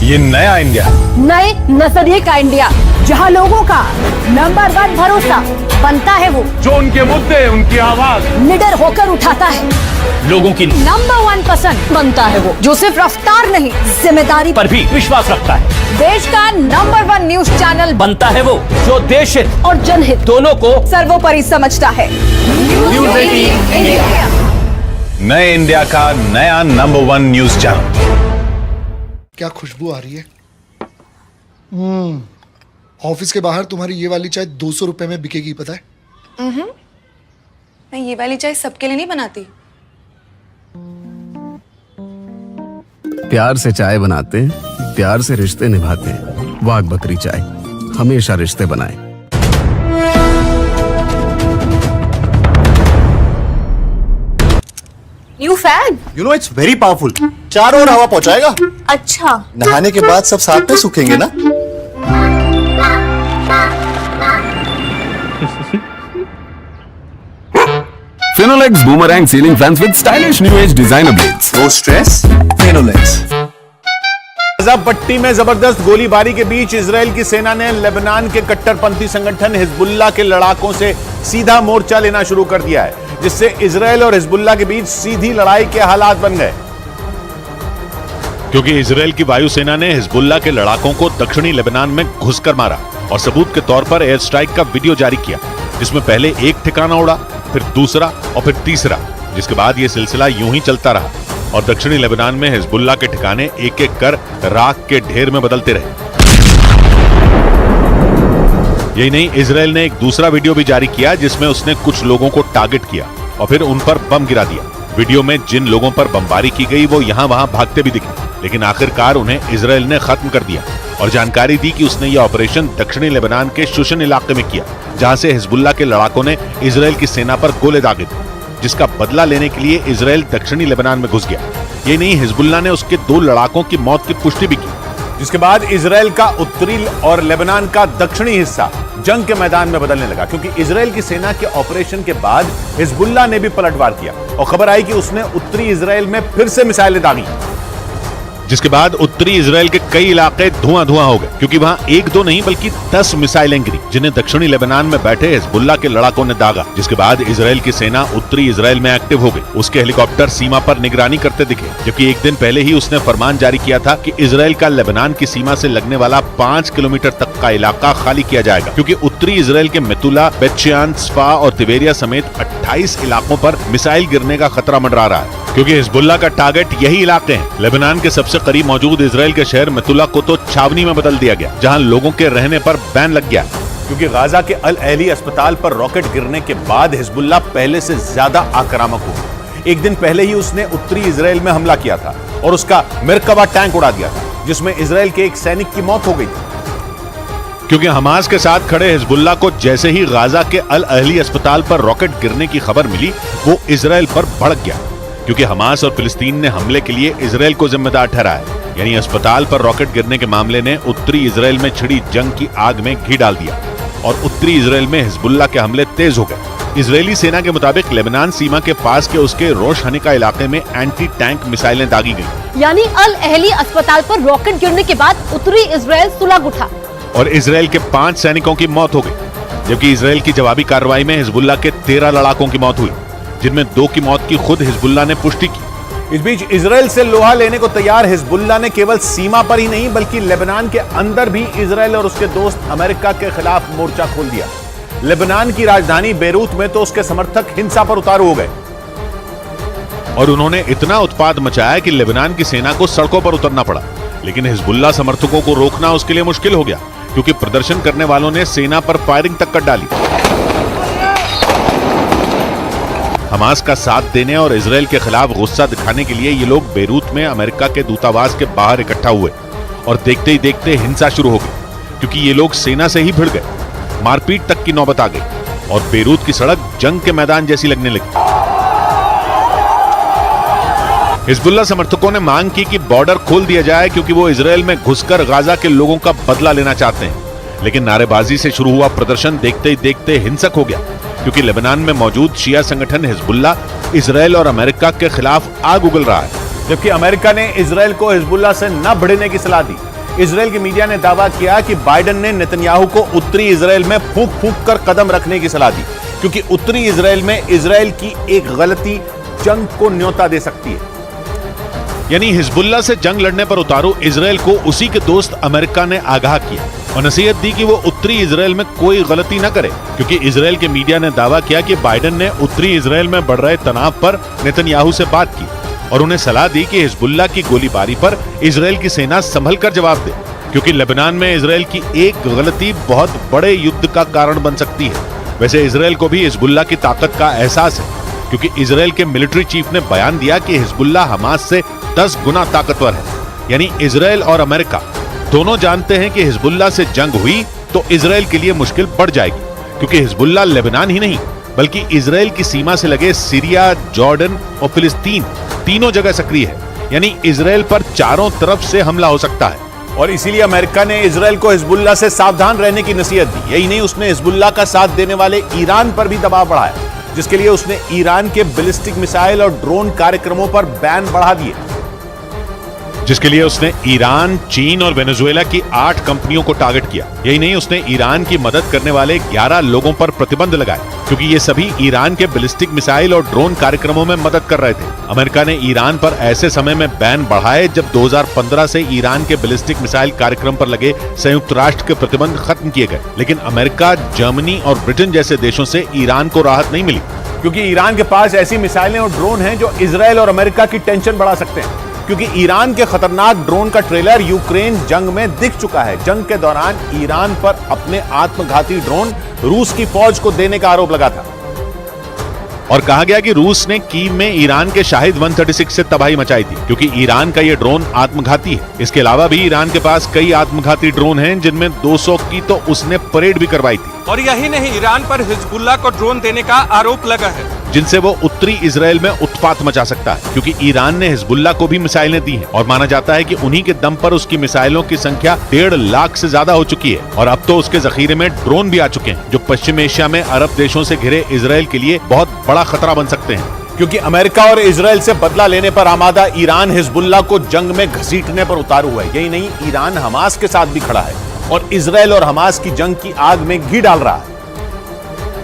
A: ये नया इंडिया,
F: नए नजरिए का इंडिया, जहां लोगों का नंबर 1 भरोसा बनता है, वो
A: जो उनके मुद्दे, उनकी आवाज
F: निडर होकर उठाता है,
E: लोगों की
F: नंबर 1 पसंद बनता है, वो जो सिर्फ रफ्तार नहीं जिम्मेदारी
E: पर भी विश्वास रखता है।
F: देश का नंबर 1 न्यूज चैनल
E: बनता है वो जो देश हित
F: और जनहित
E: दोनों को
F: सर्वोपरि समझता है। न्यूज़ 18 इंडिया,
A: नए इंडिया का नया नंबर 1 न्यूज चैनल।
L: क्या खुशबू आ रही है। ऑफिस के बाहर तुम्हारी ये वाली चाय 200 रुपए में बिकेगी, पता है?
M: मैं ये वाली चाय सबके लिए नहीं बनाती।
K: प्यार से चाय बनाते, प्यार से रिश्ते निभाते। वाघ बकरी चाय हमेशा रिश्ते बनाए।
M: New fan,
N: you know it's very powerful. चारों ओर हवा पहुंचाएगा।
M: अच्छा,
N: नहाने के बाद सब साथ में सूखेंगे ना।
O: Finolex boomerang ceiling fans with stylish new age designer blades.
N: No stress, Finolex.
A: Gaza पट्टी में जबरदस्त गोलीबारी के बीच इजराइल की सेना ने लेबनान के कट्टरपंथी संगठन हिजबुल्लाह के लड़ाकों से सीधा मोर्चा लेना शुरू कर दिया है, जिससे इजराइल और हिजबुल्लाह के बीच सीधी लड़ाई के हालात बन गए।
C: क्योंकि इजराइल की वायुसेना ने हिजबुल्लाह के लड़ाकों को दक्षिणी लेबनान में घुसकर मारा और सबूत के तौर पर एयर स्ट्राइक का वीडियो जारी किया, जिसमें पहले एक ठिकाना उड़ा, फिर दूसरा और फिर तीसरा, जिसके बाद यह सिलसिला यूं ही चलता रहा और दक्षिणी लेबनान में हिजबुल्लाह के ठिकाने एक एक कर राख के ढेर में बदलते रहे। यही नहीं, इजराइल ने एक दूसरा वीडियो भी जारी किया, जिसमें उसने कुछ लोगों को टारगेट किया और फिर उन पर बम गिरा दिया। वीडियो में जिन लोगों पर बमबारी की गई वो यहां वहां भागते भी दिखे, लेकिन आखिरकार उन्हें इजराइल ने खत्म कर दिया और जानकारी दी कि उसने यह ऑपरेशन दक्षिणी लेबनान के शुशन इलाके में किया, जहां से हिजबुल्लाह के लड़ाकों ने इजराइल की सेना पर गोले दागे थे, जिसका बदला लेने के लिए इजराइल दक्षिणी लेबनान में घुस गया। ये नहीं, हिजबुल्लाह ने उसके 2 लड़ाकों की मौत की पुष्टि भी की,
A: जिसके बाद इजराइल का उत्तरी और लेबनान का दक्षिणी हिस्सा जंग के मैदान में बदलने लगा, क्योंकि इजराइल की सेना के ऑपरेशन के बाद हिजबुल्लाह ने भी पलटवार किया और खबर आई कि उसने उत्तरी इजराइल में फिर से मिसाइलें दागी,
C: जिसके बाद उत्तरी इजराइल के कई इलाके धुआं-धुआं हो गए, क्योंकि वहां 1-2 नहीं बल्कि 10 मिसाइलें गिरी, जिन्हें दक्षिणी लेबनान में बैठे हिजबुल्लाह के लड़ाकों ने दागा। जिसके बाद इजराइल की सेना उत्तरी इजराइल में एक्टिव हो गई। उसके हेलीकॉप्टर सीमा पर निगरानी करते दिखे, जबकि एक दिन पहले ही उसने फरमान जारी किया था कि इजराइल का लेबनान की सीमा से लगने वाला 5 किलोमीटर तक का इलाका खाली किया जाएगा, क्योंकि उत्तरी इजराइल के मेतुला, बेतशेयान, स्फा और तिबेरिया समेत 28 इलाकों पर मिसाइल गिरने का खतरा मंडरा रहा है, क्योंकि हिजबुल्लाह का टारगेट यही इलाके हैं। लेबनान के सबसे करीब मौजूद इजराइल के शहर मेतुला को तो छावनी में बदल दिया गया, जहां लोगों के रहने पर बैन लग गया,
A: क्योंकि गाजा के अल अहली अस्पताल पर रॉकेट गिरने के बाद हिजबुल्लाह पहले से ज्यादा आक्रामक हुआ। एक दिन पहले ही उसने उत्तरी इजराइल में हमला किया था और उसका मेरकवा टैंक उड़ा दिया था, जिसमें इजराइल के एक सैनिक की मौत हो गई थी।
C: क्योंकि हमास के साथ खड़े हिजबुल्ला को जैसे ही गाजा के अल अहली अस्पताल पर रॉकेट गिरने की खबर मिली, वो इजराइल पर भड़क गया। क्योंकि हमास और फिलिस्तीन ने हमले के लिए इजराइल को जिम्मेदार ठहराया। यानी अस्पताल पर रॉकेट गिरने के मामले ने उत्तरी इजराइल में छिड़ी जंग की आग में घी डाल दिया और उत्तरी इजराइल में हिजबुल्ला के हमले तेज हो गए। इजरायली सेना के मुताबिक लेबनान सीमा के पास के उसके रोश हनिका इलाके में एंटी टैंक मिसाइलें दागी गई।
G: यानी अल अहली अस्पताल पर रॉकेट गिरने के बाद उत्तरी इजराइल सुलग उठा
C: और इजराइल के 5 सैनिकों की मौत हो गई, जबकि इजराइल की जवाबी कार्रवाई में हिजबुल्ला के 13 लड़ाकों की मौत हुई, जिनमें 2 की मौत की खुद हिजबुल्ला ने पुष्टि की।
A: इस बीच इजराइल से लोहा लेने को तैयार हिजबुल्ला ने केवल सीमा पर ही नहीं बल्कि लेबनान के अंदर भी इजराइल और उसके दोस्त अमेरिका के खिलाफ मोर्चा खोल दिया। लेबनान की राजधानी बेरूत में तो उसके समर्थक हिंसा पर उतारू हो गए
C: और उन्होंने इतना उत्पाद मचाया कि लेबनान की सेना को सड़कों पर उतरना पड़ा। लेकिन हिजबुल्ला समर्थकों को रोकना उसके लिए मुश्किल हो गया, क्योंकि प्रदर्शन करने वालों ने सेना पर फायरिंग तक कर डाली। हमास का साथ देने और इजराइल के खिलाफ गुस्सा दिखाने के लिए ये लोग बेरूत में अमेरिका के दूतावास के बाहर इकट्ठा हुए और देखते ही देखते हिंसा शुरू हो गई, क्योंकि ये लोग सेना से ही भिड़ गए। मारपीट तक की नौबत आ गई और बेरूत की सड़क जंग के मैदान जैसी लगने लगी। हिजबुल्ला समर्थकों ने मांग की कि बॉर्डर खोल दिया जाए, क्योंकि वो इजराइल में घुसकर गाजा के लोगों का बदला लेना चाहते हैं। लेकिन नारेबाजी से शुरू हुआ प्रदर्शन देखते ही देखते हिंसक हो गया, क्योंकि लेबनान में मौजूद शिया संगठन हिजबुल्ला इजराइल और अमेरिका के खिलाफ आग उगल रहा है।
A: जबकि अमेरिका ने इजराइल को हिजबुल्ला से न भिड़ने की सलाह दी। इजराइल की मीडिया ने दावा किया कि बाइडेन ने नेतन्याहू को उत्तरी इजराइल में फूंक फूंक कर कदम रखने की सलाह दी, क्योंकि उत्तरी इजराइल में इजराइल की एक गलती जंग को न्योता दे सकती है।
C: यानी हिजबुल्ला से जंग लड़ने पर उतारू इजराइल को उसी के दोस्त अमेरिका ने आगाह किया और नसीहत दी कि वो उत्तरी इजराइल में कोई गलती न करे, क्योंकि इजराइल के मीडिया ने दावा किया कि बाइडेन ने उत्तरी इजराइल में बढ़ रहे तनाव पर नेतन्याहू से बात की और उन्हें सलाह दी कि हिजबुल्ला की गोलीबारी पर इजराइल की सेना संभल कर जवाब दे, क्योंकि लेबनान में इजराइल की एक गलती बहुत बड़े युद्ध का कारण बन सकती है। वैसे इजराइल को भी हिजबुल्ला की ताकत का एहसास है, क्योंकि इजराइल के मिलिट्री चीफ ने बयान दिया कि हिजबुल्ला हमास से 10 गुना ताकतवर है। यानी इजराइल और अमेरिका दोनों जानते हैं कि हिजबुल्ला से जंग हुई तो इजराइल के लिए मुश्किल बढ़ जाएगी, क्योंकि हिजबुल्ला लेबनान ही नहीं बल्कि इजराइल की सीमा से लगे सीरिया, जॉर्डन और फिलिस्तीन तीनों जगह सक्रिय है। यानी इजराइल पर चारों तरफ से हमला हो सकता है
A: और इसीलिए अमेरिका ने इजराइल को हिजबुल्ला से सावधान रहने की नसीहत दी। यही नहीं, उसने हिजबुल्ला का साथ देने वाले ईरान पर भी दबाव बढ़ाया, जिसके लिए उसने ईरान के बैलिस्टिक मिसाइल और ड्रोन कार्यक्रमों पर बैन बढ़ा दिए।
C: जिसके लिए उसने ईरान, चीन और वेनेजुएला की 8 कंपनियों को टारगेट किया। यही नहीं, उसने ईरान की मदद करने वाले 11 लोगों पर प्रतिबंध लगाए, क्योंकि ये सभी ईरान के बैलिस्टिक मिसाइल और ड्रोन कार्यक्रमों में मदद कर रहे थे। अमेरिका ने ईरान पर ऐसे समय में बैन बढ़ाए जब 2015 से ईरान के बैलिस्टिक मिसाइल कार्यक्रम पर लगे संयुक्त राष्ट्र के प्रतिबंध खत्म किए गए। लेकिन अमेरिका, जर्मनी और ब्रिटेन जैसे देशों से ईरान को राहत नहीं मिली,
A: क्योंकि ईरान के पास ऐसी मिसाइलें और ड्रोन हैं जो इजराइल और अमेरिका की टेंशन बढ़ा सकते हैं। क्योंकि ईरान के खतरनाक ड्रोन का ट्रेलर यूक्रेन जंग में दिख चुका है। जंग के दौरान ईरान पर अपने आत्मघाती ड्रोन रूस की फौज को देने का आरोप लगा था
C: और कहा गया कि रूस ने कीव में ईरान के शाहिद 136 से तबाही मचाई थी, क्योंकि ईरान का ये ड्रोन आत्मघाती है। इसके अलावा भी ईरान के पास कई आत्मघाती ड्रोन हैं, जिनमें 200 की तो उसने परेड भी करवाई थी।
B: और यही नहीं, ईरान पर हिजबुल्ला को ड्रोन देने का आरोप लगा है,
C: जिनसे वो उत्तरी इजराइल में उत्पात मचा सकता है, क्योंकि ईरान ने हिजबुल्ला को भी मिसाइलें दी हैं और माना जाता है कि उन्हीं के दम पर उसकी मिसाइलों की संख्या 1.5 लाख से ज्यादा हो चुकी है। और अब तो उसके जखीरे में ड्रोन भी आ चुके हैं, जो पश्चिम एशिया में अरब देशों से घिरे इजराइल के लिए बहुत बड़ा खतरा बन सकते हैं।
A: क्योंकि अमेरिका और इजराइल से बदला लेने पर आमादा ईरान हिजबुल्ला को जंग में घसीटने पर उतारू हुआ है। यही नहीं, ईरान हमास के साथ भी खड़ा है और इजराइल और हमास की जंग की आग में घी डाल रहा है।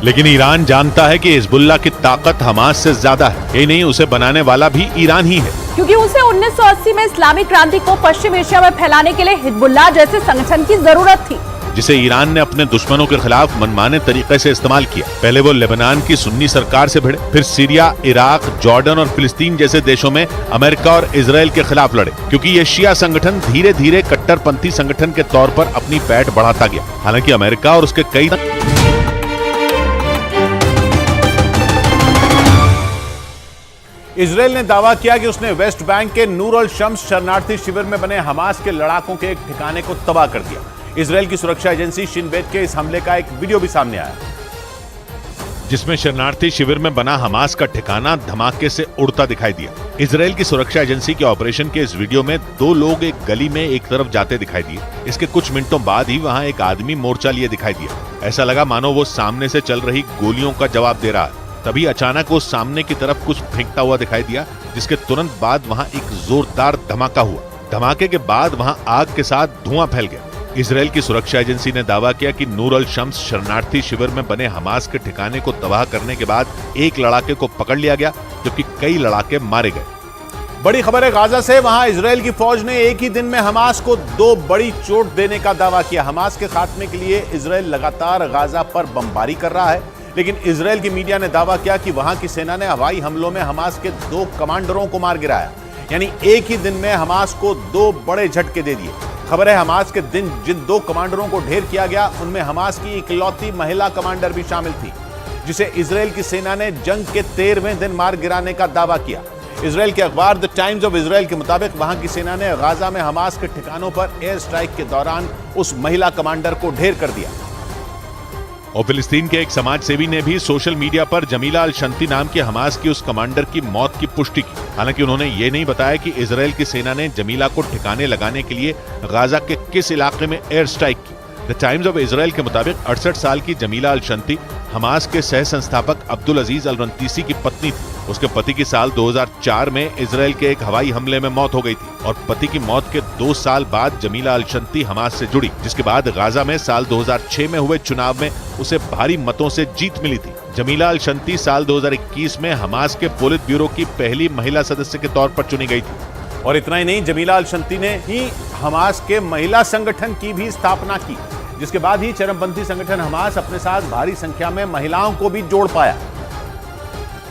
C: लेकिन ईरान जानता है कि हिजबुल्ला की ताकत हमास से ज्यादा है। यही नहीं, उसे बनाने वाला भी ईरान ही है,
D: क्योंकि उसे 1980 में इस्लामिक क्रांति को पश्चिम एशिया में फैलाने के लिए हिजबुल्लाह जैसे संगठन की जरूरत थी,
C: जिसे ईरान ने अपने दुश्मनों के खिलाफ मनमाने तरीके से इस्तेमाल किया। पहले वो लेबनान की सुन्नी सरकार से भिड़े, फिर सीरिया, इराक, जॉर्डन और फिलिस्तीन जैसे देशों में अमेरिका और इजराइल के खिलाफ लड़े, क्योंकि ये शिया संगठन धीरे धीरे कट्टरपंथी संगठन के तौर पर अपनी पैठ बढ़ाता गया। हालांकि अमेरिका और उसके कई
A: इजराइल ने दावा किया कि उसने वेस्ट बैंक के नूर अल शम्स शरणार्थी शिविर में बने हमास के लड़ाकों के एक ठिकाने को तबाह कर दिया। इसराइल की सुरक्षा एजेंसी शिन बेत के इस हमले का एक वीडियो भी सामने आया,
C: जिसमें शरणार्थी शिविर में बना हमास का ठिकाना धमाके से उड़ता दिखाई दिया। इसराइल की सुरक्षा एजेंसी के ऑपरेशन के इस वीडियो में 2 लोग एक गली में एक तरफ जाते दिखाई दिए। इसके कुछ मिनटों बाद ही वहां एक आदमी मोर्चा लिए दिखाई दिया। ऐसा लगा मानो वो सामने से चल रही गोलियों का जवाब दे रहा है। तभी अचानक वो सामने की तरफ कुछ फेंकता हुआ दिखाई दिया, जिसके तुरंत बाद वहां एक जोरदार धमाका हुआ। धमाके के बाद वहां आग के साथ धुआं फैल गया। इसराइल की सुरक्षा एजेंसी ने दावा किया कि नूर अल शम्स शरणार्थी शिविर में बने हमास के ठिकाने को तबाह करने के बाद एक लड़ाके को पकड़ लिया गया, जबकि कई लड़ाके मारे गए।
A: बड़ी खबर है गाजा से। वहां इजराइल की फौज ने एक ही दिन में हमास को 2 बड़ी चोट देने का दावा किया। हमास के खात्मे के लिए इजराइल लगातार गाजा पर बमबारी कर रहा है, लेकिन इजराइल की मीडिया ने दावा किया कि वहां की सेना ने हवाई हमलों में हमास के 2 कमांडरों को मार गिराया। यानी एक ही दिन में हमास को 2 बड़े झटके दे दिए। खबर है हमास के दिन जिन 2 कमांडरों को ढेर किया गया, उनमें हमास की इकलौती महिला कमांडर भी शामिल थी, जिसे इजराइल की सेना ने जंग के 13वें दिन मार गिराने का दावा किया। इजराइल के अखबार द टाइम्स ऑफ इजराइल के मुताबिक वहां की सेना ने गाजा में हमास के ठिकानों पर एयर स्ट्राइक के दौरान उस महिला कमांडर को ढेर कर दिया।
C: और फिलिस्तीन के एक समाज सेवी ने भी सोशल मीडिया पर जमीला अल शंती नाम के हमास की उस कमांडर की मौत की पुष्टि की। हालांकि उन्होंने ये नहीं बताया कि इजराइल की सेना ने जमीला को ठिकाने लगाने के लिए गाजा के किस इलाके में एयर स्ट्राइक की। द टाइम्स ऑफ इजराइल के मुताबिक 68 साल की जमीला अल शंती हमास के सह संस्थापक अब्दुल अजीज अल रंतीसी की पत्नी थी। उसके पति की साल 2004 में इजराइल के एक हवाई हमले में मौत हो गई थी और पति की मौत के 2 साल बाद जमीला अल शंती हमास से जुड़ी, जिसके बाद गाजा में साल 2006 में हुए चुनाव में उसे भारी मतों से जीत मिली थी। जमीला अल शंती साल 2021 में हमास के पोलित ब्यूरो की पहली महिला सदस्य के तौर पर चुनी गई थी।
A: और इतना ही नहीं, जमीला अल शंती ने ही हमास के महिला संगठन की भी स्थापना की, जिसके बाद ही चरमपंथी संगठन हमास अपने साथ भारी संख्या में महिलाओं को भी जोड़ पाया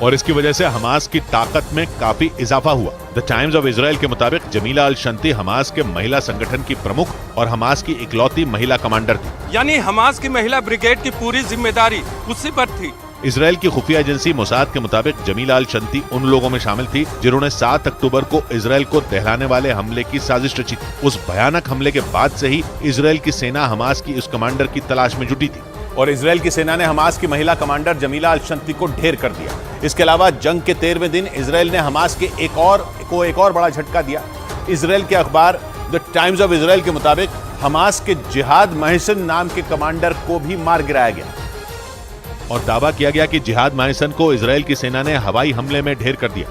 C: और इसकी वजह से हमास की ताकत में काफी इजाफा हुआ। द टाइम्स ऑफ इजराइल के मुताबिक जमीला अल शंती हमास के महिला संगठन की प्रमुख और हमास की इकलौती महिला कमांडर थी।
B: यानी हमास की महिला ब्रिगेड की पूरी जिम्मेदारी उसी पर थी।
C: इजराइल की खुफिया एजेंसी मोसाद के मुताबिक जमीला अल शंती उन लोगों में शामिल थी जिन्होंने 7 अक्टूबर को इजराइल को दहलाने वाले हमले की साजिश रची थी। उस भयानक हमले के बाद से ही इजराइल की सेना हमास की उस कमांडर की तलाश में जुटी थी
A: और इजराइल की सेना ने हमास की महिला कमांडर जमीला अल शंती को ढेर कर दिया। इसके अलावा जंग के 13वें दिन इजराइल ने हमास के एक और बड़ा झटका दिया। इजराइल के अखबार द टाइम्स ऑफ इजराइल के मुताबिक हमास के जिहाद महसन नाम के कमांडर को भी मार गिराया गया
C: और दावा किया गया कि जिहाद महसन को इजराइल की सेना ने हवाई हमले में ढेर कर दिया।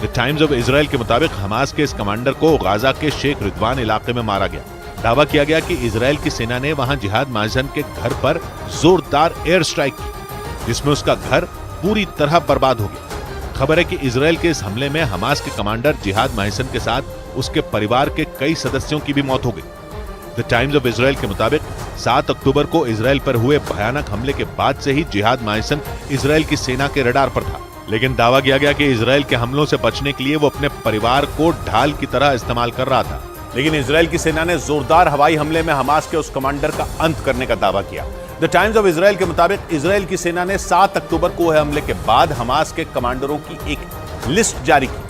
C: द टाइम्स ऑफ इजराइल के मुताबिक हमास के इस कमांडर को गाजा के शेख रिदवान इलाके में मारा गया। दावा किया गया कि इजराइल की सेना ने वहां जिहाद महसन के घर पर जोरदार एयर स्ट्राइक की, जिसमें उसका घर पूरी तरह बर्बाद हो गया। खबर है कि इजराइल के इस हमले में हमास के कमांडर जिहाद महसन के साथ उसके परिवार के कई सदस्यों की भी मौत हो गई। द टाइम्स ऑफ इजराइल के मुताबिक 7 अक्टूबर को इजराइल पर हुए भयानक हमले के बाद से ही जिहाद महसन इजराइल की सेना के रडार पर था, लेकिन दावा किया गया कि इजराइल के हमलों से बचने के लिए वो अपने परिवार को ढाल की तरह इस्तेमाल कर रहा था।
A: लेकिन इजराइल की सेना ने जोरदार हवाई हमले में हमास के उस कमांडर का अंत करने का दावा किया। द टाइम्स ऑफ इजराइल के मुताबिक इजराइल की सेना ने 7 अक्टूबर को हुए हमले के बाद हमास के कमांडरों की एक लिस्ट जारी की,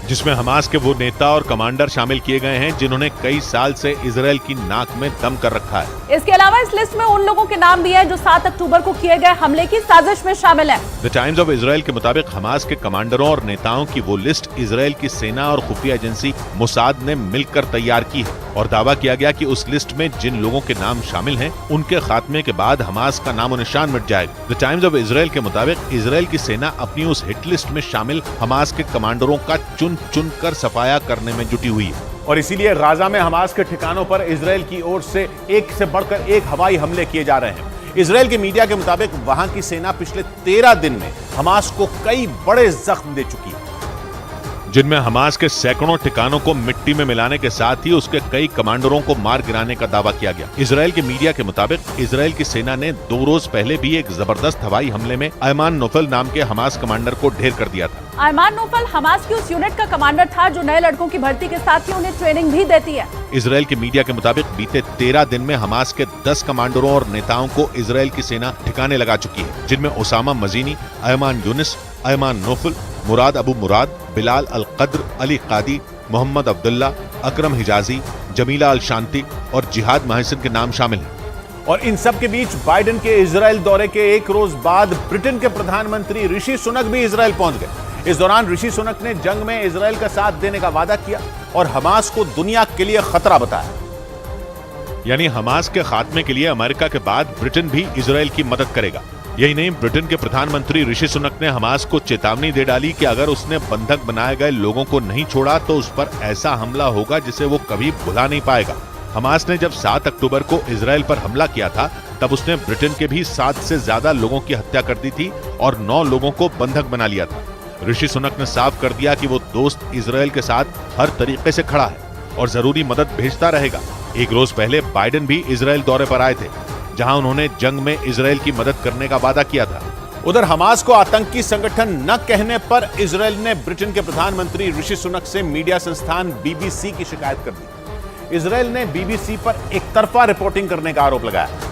C: जिसमें हमास के वो नेता और कमांडर शामिल किए गए हैं जिन्होंने कई साल से इजराइल की नाक में दम कर रखा है।
D: इसके अलावा इस लिस्ट में उन लोगों के नाम भी हैं जो 7 अक्टूबर को किए गए हमले की साजिश में शामिल हैं।
C: द टाइम्स ऑफ इजराइल के मुताबिक हमास के कमांडरों और नेताओं की वो लिस्ट इजराइल की सेना और खुफिया एजेंसी मोसाद ने मिलकर तैयार की है और दावा किया गया कि उस लिस्ट में जिन लोगों के नाम शामिल हैं उनके खात्मे के बाद हमास का नामो निशान मिट जाएगा। द टाइम्स ऑफ इजराइल के मुताबिक इजराइल की सेना अपनी उस हिट लिस्ट में शामिल हमास के कमांडरों का चुन कर सफाया करने में जुटी हुई है
A: और इसीलिए गाजा में हमास के ठिकानों पर इजराइल की ओर से एक से बढ़कर एक हवाई हमले किए जा रहे हैं। इजराइल के मीडिया के मुताबिक वहां की सेना पिछले 13 दिन में हमास को कई बड़े जख्म दे चुकी है,
C: जिनमें हमास के सैकड़ों ठिकानों को मिट्टी में मिलाने के साथ ही उसके कई कमांडरों को मार गिराने का दावा किया गया। इजराइल के मीडिया के मुताबिक इजराइल की सेना ने 2 रोज पहले भी एक जबरदस्त हवाई हमले में अयमान नोफल नाम के हमास कमांडर को ढेर कर दिया था।
D: अयमान नोफल हमास की उस यूनिट का कमांडर था जो नए लड़कों की भर्ती के साथ ही उन्हें ट्रेनिंग भी देती है।
C: इजराइल के मीडिया के मुताबिक बीते 13 दिन में हमास के 10 कमांडरों और नेताओं को इजराइल की सेना ठिकाने लगा चुकी है, जिनमें उसामा मजीनी, अयमान यूनिस, अयमान नोफल, मुराद अबू मुराद, बिलाल अल कद्र, अली कादी, मोहम्मद अब्दुल्ला, अकरम हिजाजी, जमीला अल शांति और जिहाद महसिन के नाम शामिल हैं।
A: और इन सब के बीच बाइडेन के इजराइल दौरे के एक रोज बाद ब्रिटेन के प्रधानमंत्री ऋषि सुनक भी इजराइल पहुंच गए। इस दौरान ऋषि सुनक ने जंग में इजराइल का साथ देने का वादा किया और हमास को दुनिया के लिए खतरा बताया।
C: यानी हमास के खात्मे के लिए अमेरिका के बाद ब्रिटेन भी इजराइल की मदद करेगा। यही नहीं, ब्रिटेन के प्रधानमंत्री ऋषि सुनक ने हमास को चेतावनी दे डाली कि अगर उसने बंधक बनाए गए लोगों को नहीं छोड़ा तो उस पर ऐसा हमला होगा जिसे वो कभी भुला नहीं पाएगा। हमास ने जब 7 अक्टूबर को इजराइल पर हमला किया था तब उसने ब्रिटेन के भी 7 से ज्यादा लोगों की हत्या कर दी थी और 9 लोगों को बंधक बना लिया था। ऋषि सुनक ने साफ कर दिया कि वो दोस्त इजराइल के साथ हर तरीके से खड़ा है और जरूरी मदद भेजता रहेगा। एक रोज पहले बाइडेन भी इजराइल दौरे पर आए थे, जहां उन्होंने जंग में इजराइल की मदद करने का वादा किया था।
A: उधर हमास को आतंकी संगठन न कहने पर इजराइल ने ब्रिटेन के प्रधानमंत्री ऋषि सुनक से मीडिया संस्थान बीबीसी की शिकायत कर दी। इजराइल ने बीबीसी पर एक तरफा रिपोर्टिंग करने का आरोप लगाया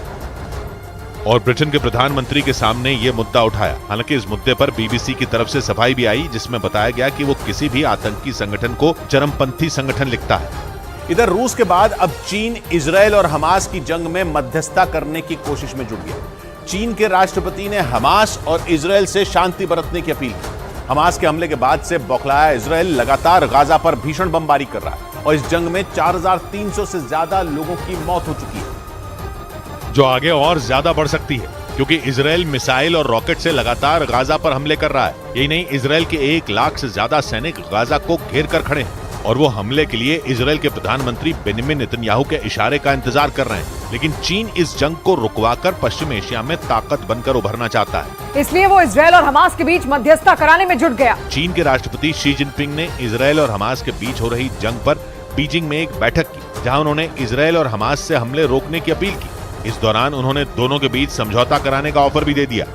C: और ब्रिटेन के प्रधानमंत्री के सामने ये मुद्दा उठाया। हालांकि इस मुद्दे पर बीबीसी की तरफ से सफाई भी आई, जिसमें बताया गया कि वो किसी भी आतंकी संगठन को चरमपंथी संगठन लिखता है।
A: इधर रूस के बाद अब चीन इजराइल और हमास की जंग में मध्यस्थता करने की कोशिश में जुट गया। चीन के राष्ट्रपति ने हमास और इजराइल से शांति बरतने की अपील की। हमास के हमले के बाद से बौखलाया इजराइल लगातार गाजा पर भीषण बमबारी कर रहा है और इस जंग में 4300 से ज्यादा लोगों की मौत हो चुकी है,
C: जो आगे और ज्यादा बढ़ सकती है क्योंकि इजराइल मिसाइल और रॉकेट से लगातार गाजा पर हमले कर रहा है। यही नहीं, इजराइल के 1 लाख से ज्यादा सैनिक गाजा को घेर कर खड़े हैं और वो हमले के लिए इजराइल के प्रधानमंत्री बेंजामिन नेतन्याहू के इशारे का इंतजार कर रहे हैं। लेकिन चीन इस जंग को रुकवाकर पश्चिम एशिया में ताकत बनकर उभरना चाहता है,
F: इसलिए वो इजराइल और हमास के बीच मध्यस्थता कराने में जुट गया।
C: चीन के राष्ट्रपति शी जिनपिंग ने इजराइल और हमास के बीच हो रही जंग पर बीजिंग में एक बैठक की, जहां उन्होंने इजराइल और हमास से हमले रोकने की अपील की। इस दौरान उन्होंने दोनों के बीच समझौता कराने का ऑफर भी दे दिया।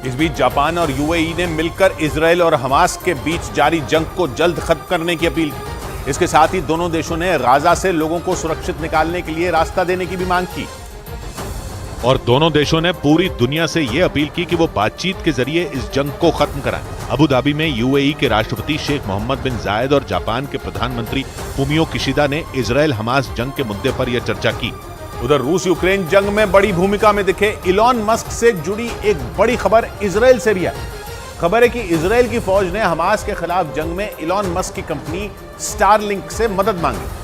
A: इस बीच जापान और यूएई ने मिलकर इजराइल और हमास के बीच जारी जंग को जल्द खत्म करने की अपील की। इसके साथ ही दोनों देशों ने गाजा से लोगों को सुरक्षित निकालने के लिए रास्ता देने की भी मांग की
C: और दोनों देशों ने पूरी दुनिया से यह अपील की कि वो बातचीत के जरिए इस जंग को खत्म कराएं। अबू धाबी में यूएई के राष्ट्रपति शेख मोहम्मद बिन जायद और जापान के प्रधानमंत्री फुमियो किशिदा ने इजराइल हमास जंग के मुद्दे पर यह चर्चा की।
A: उधर रूस यूक्रेन जंग में बड़ी भूमिका में दिखे इलॉन मस्क से जुड़ी एक बड़ी खबर इजराइल से भी आई। खबर है कि इजराइल की फौज ने हमास के खिलाफ जंग में इलॉन मस्क की कंपनी स्टारलिंक से मदद मांगी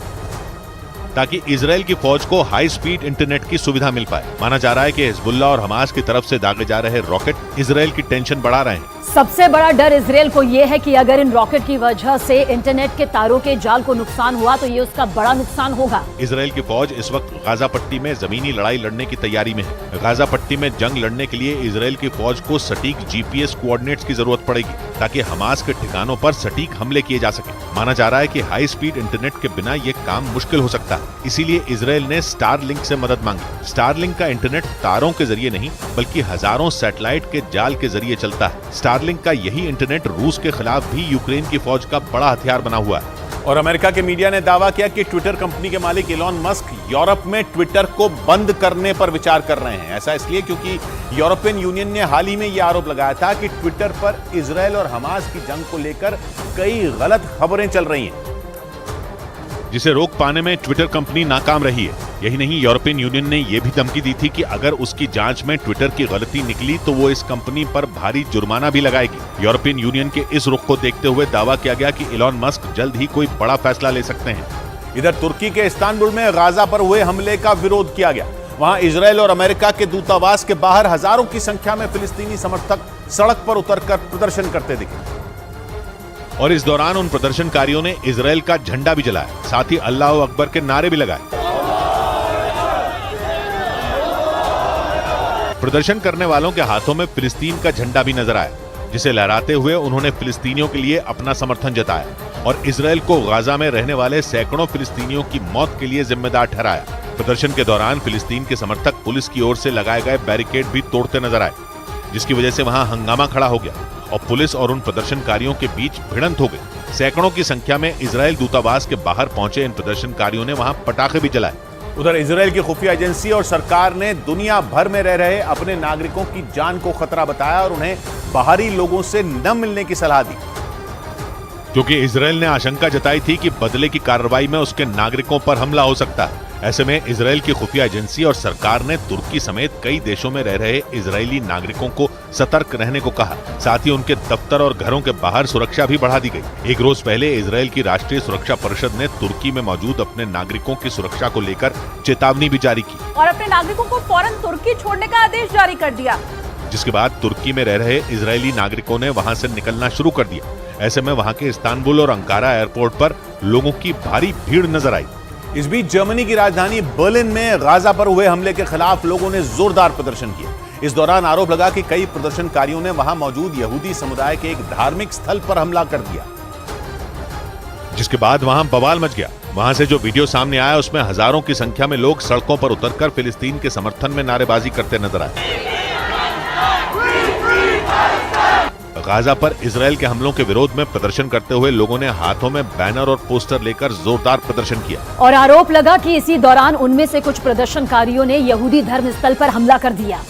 C: ताकि इजराइल की फौज को हाई स्पीड इंटरनेट की सुविधा मिल पाए। माना जा रहा है कि हिजबुल्लाह और हमास की तरफ से दागे जा रहे रॉकेट इजराइल की टेंशन बढ़ा रहे हैं।
D: सबसे बड़ा डर इजराइल को यह है कि अगर इन रॉकेट की वजह से इंटरनेट के तारों के जाल को नुकसान हुआ तो ये उसका बड़ा नुकसान होगा।
C: इजराइल की फौज इस वक्त गाजा पट्टी में जमीनी लड़ाई लड़ने की तैयारी में है। गाजा पट्टी में जंग लड़ने के लिए इजराइल की फौज को सटीक जीपीएस कोऑर्डिनेट्स की जरूरत पड़ेगी ताकि हमास के ठिकानों पर सटीक हमले किए जा सके। माना जा रहा है कि हाई स्पीड इंटरनेट के बिना ये काम मुश्किल हो सकता है, इसीलिए इजराइल ने स्टारलिंक से मदद मांगी। स्टारलिंक का इंटरनेट तारों के जरिए नहीं बल्कि हजारों सैटेलाइट के जाल के जरिए चलता है। स्टारलिंक का यही इंटरनेट रूस के खिलाफ भी यूक्रेन की फौज का बड़ा हथियार बना हुआ है।
A: और अमेरिका के मीडिया ने दावा किया कि ट्विटर कंपनी के मालिक इलॉन मस्क यूरोप में ट्विटर को बंद करने पर विचार कर रहे हैं। ऐसा इसलिए क्योंकि यूरोपियन यूनियन ने हाल ही में यह आरोप लगाया था कि ट्विटर पर इजराइल और हमास की जंग को लेकर कई गलत खबरें चल रही हैं,
C: जिसे रोक पाने में ट्विटर कंपनी नाकाम रही है। यही नहीं, यूरोपियन यूनियन ने यह भी धमकी दी थी कि अगर उसकी जांच में ट्विटर की गलती निकली तो वो इस कंपनी पर भारी जुर्माना भी लगाएगी। यूरोपियन यूनियन के इस रुख को देखते हुए दावा किया गया कि इलॉन मस्क जल्द ही कोई बड़ा फैसला ले सकते हैं।
A: इधर तुर्की के इस्तांबुल में गाजा पर हुए हमले का विरोध किया गया। वहां इजराइल और अमेरिका के दूतावास के बाहर हजारों की संख्या में फिलिस्तीनी समर्थक सड़क पर उतरकर प्रदर्शन करते दिखे
C: और इस दौरान उन प्रदर्शनकारियों ने इजराइल का झंडा भी जलाया, साथ ही अल्लाह अकबर के नारे भी लगाए। प्रदर्शन करने वालों के हाथों में फिलिस्तीन का झंडा भी नजर आया, जिसे लहराते हुए उन्होंने फिलिस्तीनियों के लिए अपना समर्थन जताया और इजराइल को गाजा में रहने वाले सैकड़ों फिलिस्तीनियों की मौत के लिए जिम्मेदार ठहराया। प्रदर्शन के दौरान फिलिस्तीन के समर्थक पुलिस की ओर से लगाए गए बैरिकेड भी तोड़ते नजर आए, जिसकी वजह से वहां हंगामा खड़ा हो गया और पुलिस और उन प्रदर्शनकारियों के बीच भिड़ंत हो गई। सैकड़ों की संख्या में इजराइल दूतावास के बाहर पहुंचे इन प्रदर्शनकारियों ने वहां पटाखे भी जलाए।
A: उधर इजराइल की खुफिया एजेंसी और सरकार ने दुनिया भर में रह रहे अपने नागरिकों की जान को खतरा बताया और उन्हें बाहरी लोगों से न मिलने की सलाह दी।
C: क्योंकि इजराइल ने आशंका जताई थी कि बदले की कार्रवाई में उसके नागरिकों पर हमला हो सकता है। ऐसे में इजराइल की खुफिया एजेंसी और सरकार ने तुर्की समेत कई देशों में रह रहे इजरायली नागरिकों को सतर्क रहने को कहा। साथ ही उनके दफ्तर और घरों के बाहर सुरक्षा भी बढ़ा दी गई। एक रोज पहले इजराइल की राष्ट्रीय सुरक्षा परिषद ने तुर्की में मौजूद अपने नागरिकों की सुरक्षा को लेकर चेतावनी भी जारी की
F: और अपने नागरिकों को फौरन तुर्की छोड़ने का आदेश जारी कर दिया,
C: जिसके बाद तुर्की में रह रहे इजरायली नागरिकों ने वहां से निकलना शुरू कर दिया। ऐसे में वहां के इस्तांबुल और अंकारा एयरपोर्ट पर लोगों की भारी भीड़ नजर आई।
A: इस बीच जर्मनी की राजधानी बर्लिन में गाजा पर हुए हमले के खिलाफ लोगों ने जोरदार प्रदर्शन किया। इस दौरान आरोप लगा कि कई प्रदर्शनकारियों ने वहां मौजूद यहूदी समुदाय के एक धार्मिक स्थल पर हमला कर दिया,
C: जिसके बाद वहां बवाल मच गया। वहां से जो वीडियो सामने आया उसमें हजारों की संख्या में लोग सड़कों पर उतरकर फिलिस्तीन के समर्थन में नारेबाजी करते नजर आए। गाजा पर इजरायल के हमलों के विरोध में प्रदर्शन करते हुए लोगों ने हाथों में बैनर और पोस्टर लेकर जोरदार प्रदर्शन किया
D: और आरोप लगा कि इसी दौरान उनमें से कुछ प्रदर्शनकारियों ने यहूदी धर्म स्थल पर हमला कर दिया,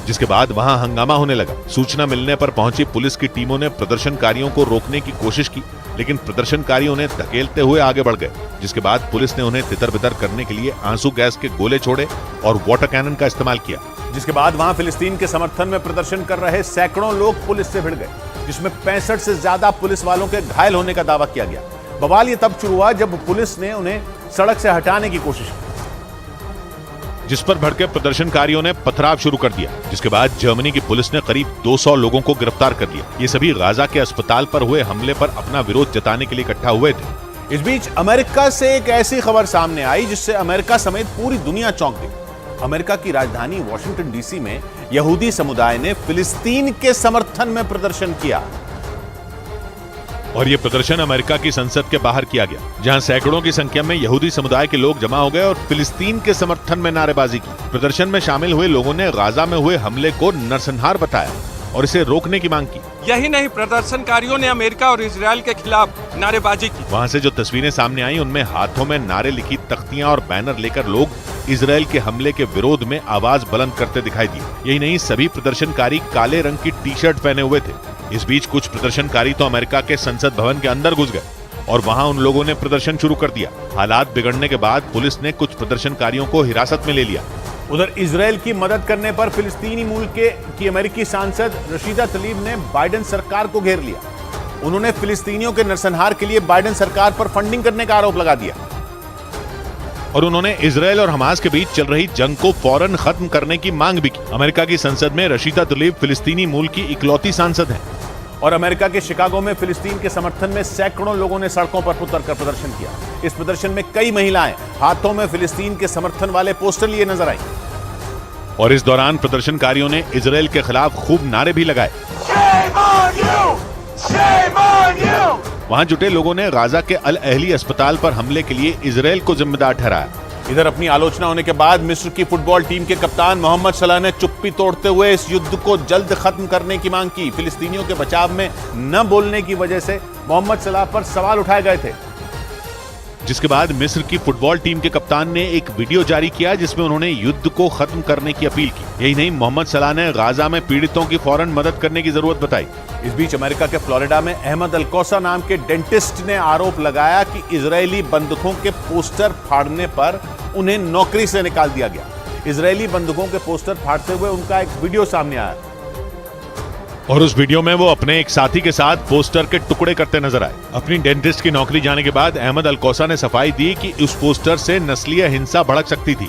C: जिसके बाद वहां हंगामा होने लगा। सूचना मिलने पर पहुंची पुलिस की टीमों ने प्रदर्शनकारियों को रोकने की कोशिश की, लेकिन प्रदर्शनकारी उन्हें धकेलते हुए आगे बढ़ गए। जिसके बाद पुलिस ने उन्हें तितर-बितर करने के लिए आंसू गैस के गोले छोड़े और वाटर कैनन का इस्तेमाल किया।
A: जिसके बाद वहां फिलिस्तीन के समर्थन में प्रदर्शन कर रहे सैकड़ों लोग पुलिस से भिड़ गए, जिसमें 65 से ज्यादा पुलिस वालों के घायल होने का दावा किया गया। बवाल ये तब शुरू हुआ जब पुलिस ने उन्हें सड़क से हटाने की कोशिश की,
C: जिस पर भड़के प्रदर्शनकारियों ने पथराव शुरू कर दिया। जिसके बाद जर्मनी की पुलिस ने करीब 200 लोगों को गिरफ्तार कर लिया। ये सभी गाजा के अस्पताल पर हुए हमले पर अपना विरोध जताने के लिए इकट्ठा हुए थे।
A: इस बीच अमेरिका से एक ऐसी खबर सामने आई जिससे अमेरिका समेत पूरी दुनिया चौंक गई। अमेरिका की राजधानी वॉशिंगटन डीसी में यहूदी समुदाय ने फिलिस्तीन के समर्थन में प्रदर्शन किया
C: और ये प्रदर्शन अमेरिका की संसद के बाहर किया गया, जहां सैकड़ों की संख्या में यहूदी समुदाय के लोग जमा हो गए और फिलिस्तीन के समर्थन में नारेबाजी की। प्रदर्शन में शामिल हुए लोगों ने गाजा में हुए हमले को नरसंहार बताया और इसे रोकने की मांग की।
B: यही नहीं, प्रदर्शनकारियों ने अमेरिका और इजरायल के खिलाफ नारेबाजी की।
C: वहां से जो तस्वीरें सामने आई उनमें हाथों में नारे लिखी तख्तियां और बैनर लेकर लोग इजरायल के हमले के विरोध में आवाज बुलंद करते दिखाई दिए। यही नहीं, सभी प्रदर्शनकारी काले रंग की टी शर्ट पहने हुए थे। इस बीच कुछ प्रदर्शनकारी तो अमेरिका के संसद भवन के अंदर घुस गए और वहां उन लोगों ने प्रदर्शन शुरू कर दिया। हालात बिगड़ने के बाद पुलिस ने कुछ प्रदर्शनकारियों को हिरासत में ले लिया।
A: उधर इजरायल की मदद करने पर फिलिस्तीनी मूल की अमेरिकी सांसद रशीदा तलीब ने बाइडेन सरकार को घेर लिया। उन्होंने फिलिस्तीनियों के नरसंहार के लिए बाइडेन सरकार पर फंडिंग करने का आरोप लगा दिया
C: और उन्होंने इजरायल और हमास के बीच चल रही जंग को फौरन खत्म करने की मांग भी की। अमेरिका की संसद में रशीदा तलीब फिलिस्तीनी मूल की इकलौती सांसद हैं
A: और अमेरिका के शिकागो में फिलिस्तीन के समर्थन में सैकड़ों लोगों ने सड़कों पर उतरकर प्रदर्शन किया। इस प्रदर्शन में कई महिलाएं हाथों में फिलिस्तीन के समर्थन वाले पोस्टर लिए नजर आई
C: और इस दौरान प्रदर्शनकारियों ने इजरायल के खिलाफ खूब नारे भी लगाए। वहां जुटे लोगों ने गाजा के अल अहली अस्पताल पर हमले के लिए इजरायल को जिम्मेदार ठहराया।
A: इधर अपनी आलोचना होने के बाद मिस्र की फुटबॉल टीम के कप्तान मोहम्मद सलाह ने चुप्पी तोड़ते हुए इस युद्ध को जल्द खत्म करने की मांग की। फिलिस्तीनियों के बचाव में न बोलने की वजह से मोहम्मद सलाह पर सवाल उठाए गए थे,
C: जिसके बाद मिस्र की फुटबॉल टीम के कप्तान ने एक वीडियो जारी किया जिसमें उन्होंने युद्ध को खत्म करने की अपील की। यही नहीं, मोहम्मद सलाह ने गाजा में पीड़ितों की फौरन मदद करने की जरूरत बताई।
A: इस बीच अमेरिका के फ्लोरिडा में अहमद अलकोसा नाम के डेंटिस्ट ने आरोप लगाया कि इजरायली बंदूकों के पोस्टर फाड़ने पर उन्हें नौकरी से निकाल दिया गया। इजरायली बंदूकों के पोस्टर फाड़ते हुए उनका एक वीडियो सामने आया
C: और उस वीडियो में वो अपने एक साथी के साथ पोस्टर के टुकड़े करते नजर आए। अपनी डेंटिस्ट की नौकरी जाने के बाद अहमद अलकोसा ने सफाई दी कि उस पोस्टर से नस्लीय हिंसा भड़क सकती थी।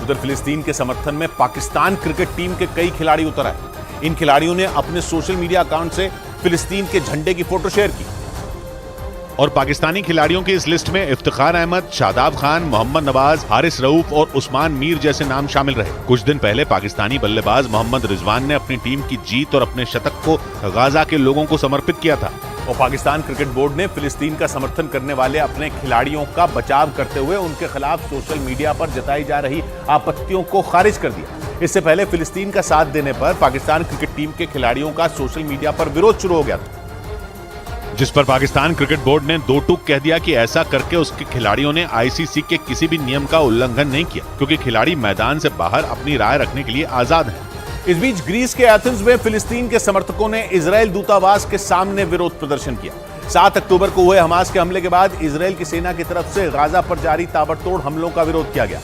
A: उधर फिलिस्तीन के समर्थन में पाकिस्तान क्रिकेट टीम के कई खिलाड़ी उतर आए। इन खिलाड़ियों ने अपने सोशल मीडिया अकाउंट से फिलिस्तीन के झंडे की फोटो शेयर की
C: और पाकिस्तानी खिलाड़ियों की इस लिस्ट में इफ्तिखार अहमद, शादाब खान, मोहम्मद नवाज, हारिस रऊफ और उस्मान मीर जैसे नाम शामिल रहे। कुछ दिन पहले पाकिस्तानी बल्लेबाज मोहम्मद रिजवान ने अपनी टीम की जीत और अपने शतक को गाजा के लोगों को समर्पित किया था
A: और पाकिस्तान क्रिकेट बोर्ड ने फिलिस्तीन का समर्थन करने वाले अपने खिलाड़ियों का बचाव करते हुए उनके खिलाफ सोशल मीडिया पर जताई जा रही आपत्तियों को खारिज कर दिया। इससे पहले फिलिस्तीन का साथ देने पर पाकिस्तान क्रिकेट टीम के खिलाड़ियों का सोशल मीडिया पर विरोध शुरू हो गया था,
C: जिस पर पाकिस्तान क्रिकेट बोर्ड ने दो टूक कह दिया कि ऐसा करके उसके खिलाड़ियों ने आईसीसी के किसी भी नियम का उल्लंघन नहीं किया, क्योंकि खिलाड़ी मैदान से बाहर अपनी राय रखने के लिए आजाद हैं।
A: इस बीच ग्रीस के एथेंस में फिलिस्तीन के समर्थकों ने इजरायल दूतावास के सामने विरोध प्रदर्शन किया। 7 अक्टूबर को हुए हमास के हमले के बाद इजरायल की सेना की तरफ से गाजा पर जारी ताबड़तोड़ हमलों का विरोध किया गया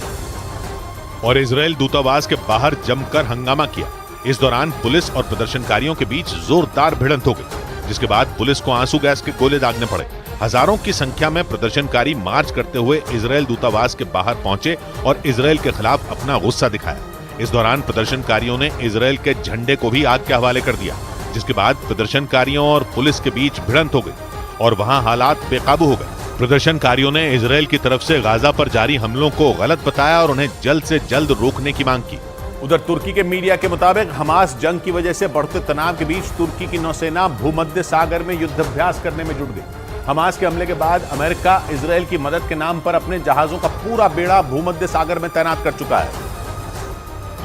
C: और इजरायल दूतावास के बाहर जमकर हंगामा किया। इस दौरान पुलिस और प्रदर्शनकारियों के बीच जोरदार भिड़ंत हो गई, जिसके बाद पुलिस को आंसू गैस के गोले दागने पड़े। हजारों की संख्या में प्रदर्शनकारी मार्च करते हुए इजरायल दूतावास के बाहर पहुंचे और इजरायल के खिलाफ अपना गुस्सा दिखाया। इस दौरान प्रदर्शनकारियों ने इजरायल के झंडे को भी आग के हवाले कर दिया, जिसके बाद प्रदर्शनकारियों और पुलिस के बीच भिड़ंत हो गई और वहां हालात बेकाबू हो गए। प्रदर्शनकारियों ने इजरायल की तरफ से गाजा पर जारी हमलों को गलत बताया और उन्हें जल्द से जल्द रोकने की मांग की।
A: उधर तुर्की के मीडिया के मुताबिक हमास जंग की वजह से बढ़ते तनाव के बीच तुर्की की नौसेना भूमध्य सागर में युद्धाभ्यास करने में जुट गई। हमास के हमले के बाद अमेरिका इजरायल की मदद के नाम पर अपने जहाजों का पूरा बेड़ा भूमध्य सागर में तैनात कर चुका है।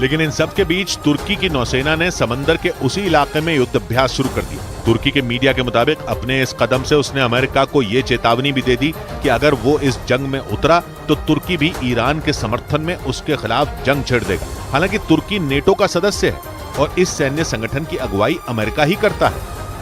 C: लेकिन इन सब के बीच तुर्की की नौसेना ने समंदर के उसी इलाके में युद्धाभ्यास शुरू कर दिया। तुर्की के मीडिया के मुताबिक अपने इस कदम से उसने अमेरिका को ये चेतावनी भी दे दी कि अगर वो इस जंग में उतरा तो तुर्की भी ईरान के समर्थन में उसके खिलाफ जंग छेड़ देगा। हालांकि तुर्की नेटो का सदस्य है और इस सैन्य संगठन की अगुवाई अमेरिका ही करता है,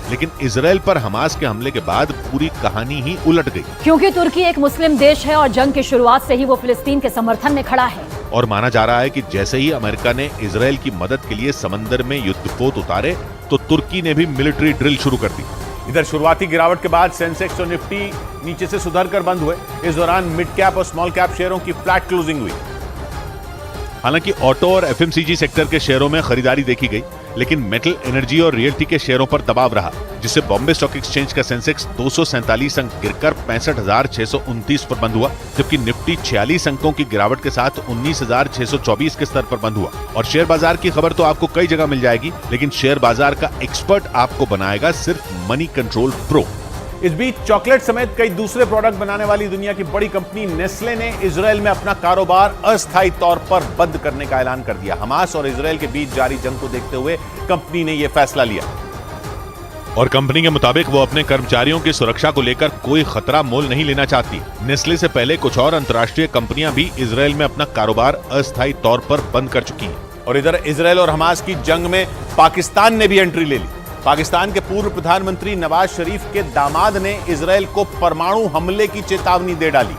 C: लेकिन इजरायल पर हमास के हमले के बाद पूरी कहानी ही उलट गई।
D: क्योंकि तुर्की एक मुस्लिम देश है और जंग की शुरुआत से ही वो फिलिस्तीन के समर्थन में खड़ा है
C: और माना जा रहा है कि जैसे ही अमेरिका ने इजरायल की मदद के लिए समंदर में युद्धपोत उतारे तो तुर्की ने भी मिलिट्री ड्रिल शुरू कर दी।
A: इधर शुरुआती गिरावट के बाद सेंसेक्स और निफ्टी नीचे से सुधर कर बंद हुए। इस दौरान मिड कैप और स्मॉल कैप शेयरों की फ्लैट क्लोजिंग हुई।
C: हालांकि ऑटो और एफएमसीजी सेक्टर के शेयरों में खरीदारी देखी गई, लेकिन मेटल, एनर्जी और रियल्टी के शेयरों पर दबाव रहा, जिससे बॉम्बे स्टॉक एक्सचेंज का सेंसेक्स 247 अंक गिरकर 65,629 पर बंद हुआ, जबकि निफ्टी 46 अंकों की गिरावट के साथ 19,624 के स्तर पर बंद हुआ। और शेयर बाजार की खबर तो आपको कई जगह मिल जाएगी, लेकिन शेयर बाजार का एक्सपर्ट आपको बनाएगा सिर्फ मनी कंट्रोल प्रो।
A: इस बीच चॉकलेट समेत कई दूसरे प्रोडक्ट बनाने वाली दुनिया की बड़ी कंपनी नेस्ले ने इजरायल में अपना कारोबार अस्थायी तौर पर बंद करने का ऐलान कर दिया। हमास और इजरायल के बीच जारी जंग को देखते हुए कंपनी ने यह फैसला लिया
C: और कंपनी के मुताबिक वो अपने कर्मचारियों की सुरक्षा को लेकर कोई खतरा मोल नहीं लेना चाहती। नेस्ले से पहले कुछ और अंतर्राष्ट्रीय कंपनियां भी इजरायल में अपना कारोबार अस्थायी तौर पर बंद कर चुकी हैं।
A: और इधर इजरायल और हमास की जंग में पाकिस्तान ने भी एंट्री ले ली। पाकिस्तान के पूर्व प्रधानमंत्री नवाज शरीफ के दामाद ने इजरायल को परमाणु हमले की चेतावनी दे डाली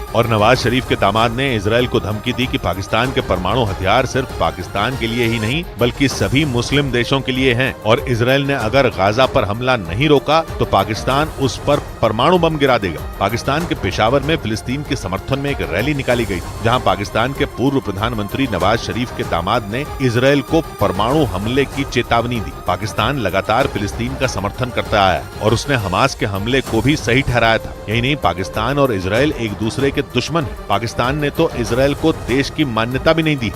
C: और नवाज शरीफ के दामाद ने इजरायल को धमकी दी कि पाकिस्तान के परमाणु हथियार सिर्फ पाकिस्तान के लिए ही नहीं बल्कि सभी मुस्लिम देशों के लिए हैं और इजरायल ने अगर गाजा पर हमला नहीं रोका तो पाकिस्तान उस पर परमाणु बम गिरा देगा। पाकिस्तान के पेशावर में फिलिस्तीन के समर्थन में एक रैली निकाली गई, जहां पाकिस्तान के पूर्व प्रधानमंत्री नवाज शरीफ के दामाद ने इजरायल को परमाणु हमले की चेतावनी दी। पाकिस्तान लगातार फिलिस्तीन का समर्थन करता आया और उसने हमास के हमले को भी सही ठहराया था। यही नहीं, पाकिस्तान और इजरायल एक दूसरे के दुश्मन है। पाकिस्तान ने तो इजरायल को देश की मान्यता भी नहीं दी।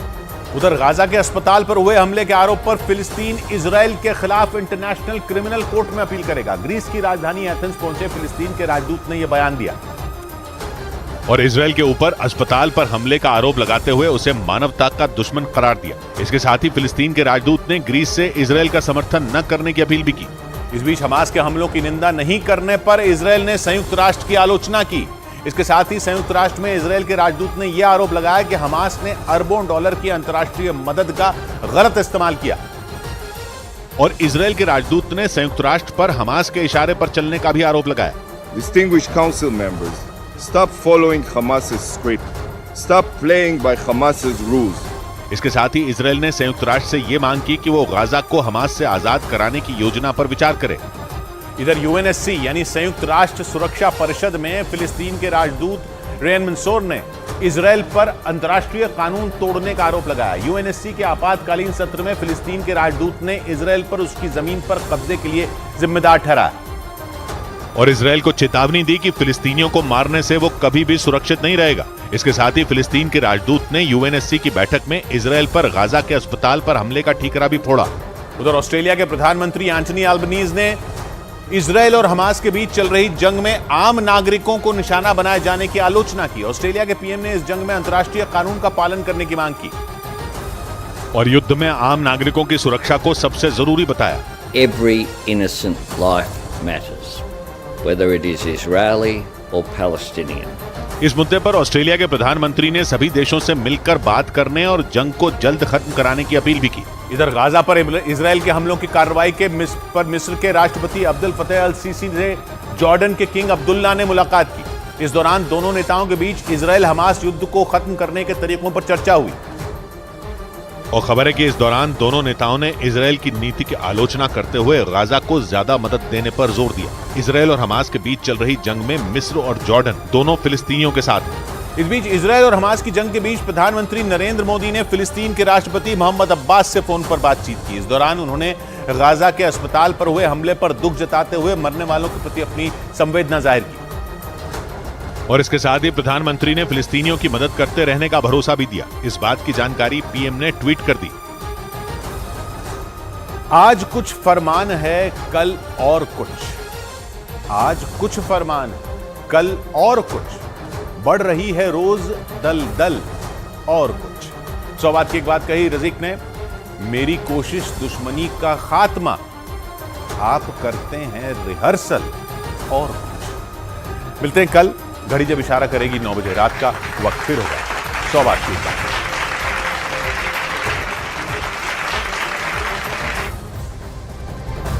A: उधर गाजा के अस्पताल पर हुए हमले के आरोप पर फिलिस्तीन इजरायल के खिलाफ इंटरनेशनल क्रिमिनल कोर्ट में अपील करेगा। ग्रीस की राजधानी एथेंस पहुंचे फिलिस्तीन के राजदूत ने यह बयान दिया
C: और इजरायल के ऊपर अस्पताल पर हमले का आरोप लगाते हुए उसे मानवता का दुश्मन करार दिया। इसके साथ ही फिलिस्तीन के राजदूत ने ग्रीस से इजरायल का समर्थन न करने की अपील भी की।
A: इस बीच हमास के हमलों की निंदा नहीं करने पर इजरायल ने संयुक्त राष्ट्र की आलोचना की। इसके साथ ही संयुक्त राष्ट्र में इजरायल के राजदूत ने यह आरोप लगाया कि हमास ने अरबों डॉलर की अंतर्राष्ट्रीय मदद का गलत इस्तेमाल किया
C: और इजरायल के राजदूत ने संयुक्त राष्ट्र पर हमास के इशारे पर चलने का भी आरोप लगाया।
J: Distinguished council members, stop following Hamas's script. Stop playing by Hamas's rules.
C: इसके साथ ही इजरायल ने संयुक्त राष्ट्र से ये मांग की कि वो गाजा को हमास से आजाद कराने की योजना पर विचार करे।
A: इधर यूएनएससी यानी संयुक्त राष्ट्र सुरक्षा परिषद में फिलिस्तीन के राजदूत रेन मंसूर ने इजरायल पर अंतर्राष्ट्रीय कानून तोड़ने का आरोप लगाया। यूएनएससी के आपातकालीन सत्र में फिलिस्तीन के राजदूत ने इजरायल पर उसकी जमीन पर कब्जे के लिए जिम्मेदार ठहराया
C: और इजरायल को चेतावनी दी कि फिलिस्तीनियों को मारने से वो कभी भी सुरक्षित नहीं रहेगा। इसके साथ ही फिलिस्तीन के राजदूत ने यूएनएससी की बैठक में इजरायल पर गाजा के अस्पताल पर हमले का ठीकरा भी फोड़ा।
A: उधर ऑस्ट्रेलिया के प्रधानमंत्री एंथनी अल्बनीज ने इजरायल और हमास के बीच चल रही जंग में आम नागरिकों को निशाना बनाए जाने की आलोचना की। ऑस्ट्रेलिया के पीएम ने इस जंग में अंतर्राष्ट्रीय कानून का पालन करने की मांग की
C: और युद्ध में आम नागरिकों की सुरक्षा को सबसे जरूरी बताया।
P: Every innocent life matters, whether it is Israeli, or Palestinian.
C: इस मुद्दे पर ऑस्ट्रेलिया के प्रधानमंत्री ने सभी देशों से मिलकर बात करने और जंग को जल्द खत्म कराने की अपील भी की।
A: इधर गाजा पर इजराइल के हमलों की कार्रवाई पर मिस्र के राष्ट्रपति अब्दुल फतेह अल सीसी से जॉर्डन के किंग अब्दुल्ला ने मुलाकात की। इस दौरान दोनों नेताओं के बीच इजराइल हमास युद्ध को खत्म करने के तरीकों पर चर्चा हुई।
C: और खबर है कि इस दौरान दोनों नेताओं ने इजराइल की नीति की आलोचना करते हुए गाजा को ज्यादा मदद देने पर जोर दिया। इजराइल और हमास के बीच चल रही जंग में मिस्र और जॉर्डन दोनों फिलिस्तीनियों के साथ हैं।
A: इस बीच इजराइल और हमास की जंग के बीच प्रधानमंत्री नरेंद्र मोदी ने फिलिस्तीन के राष्ट्रपति मोहम्मद अब्बास से फोन पर बातचीत की। इस दौरान उन्होंने गाजा के अस्पताल पर हुए हमले पर दुख जताते हुए मरने वालों के प्रति अपनी संवेदना जाहिर की।
C: और इसके साथ ही प्रधानमंत्री ने फिलिस्तीनियों की मदद करते रहने का भरोसा भी दिया। इस बात की जानकारी पीएम ने ट्वीट कर दी।
A: आज कुछ फरमान है, कल और कुछ। आज कुछ फरमान, कल और कुछ। बढ़ रही है रोज दल दल और कुछ। 100 बात की एक बात कही रज़ीक ने, मेरी कोशिश दुश्मनी का खात्मा, आप करते हैं रिहर्सल और कुछ। मिलते हैं कल, घड़ी जब इशारा करेगी 9 बजे रात का। वक्त फिर होगा 100 बात की बात।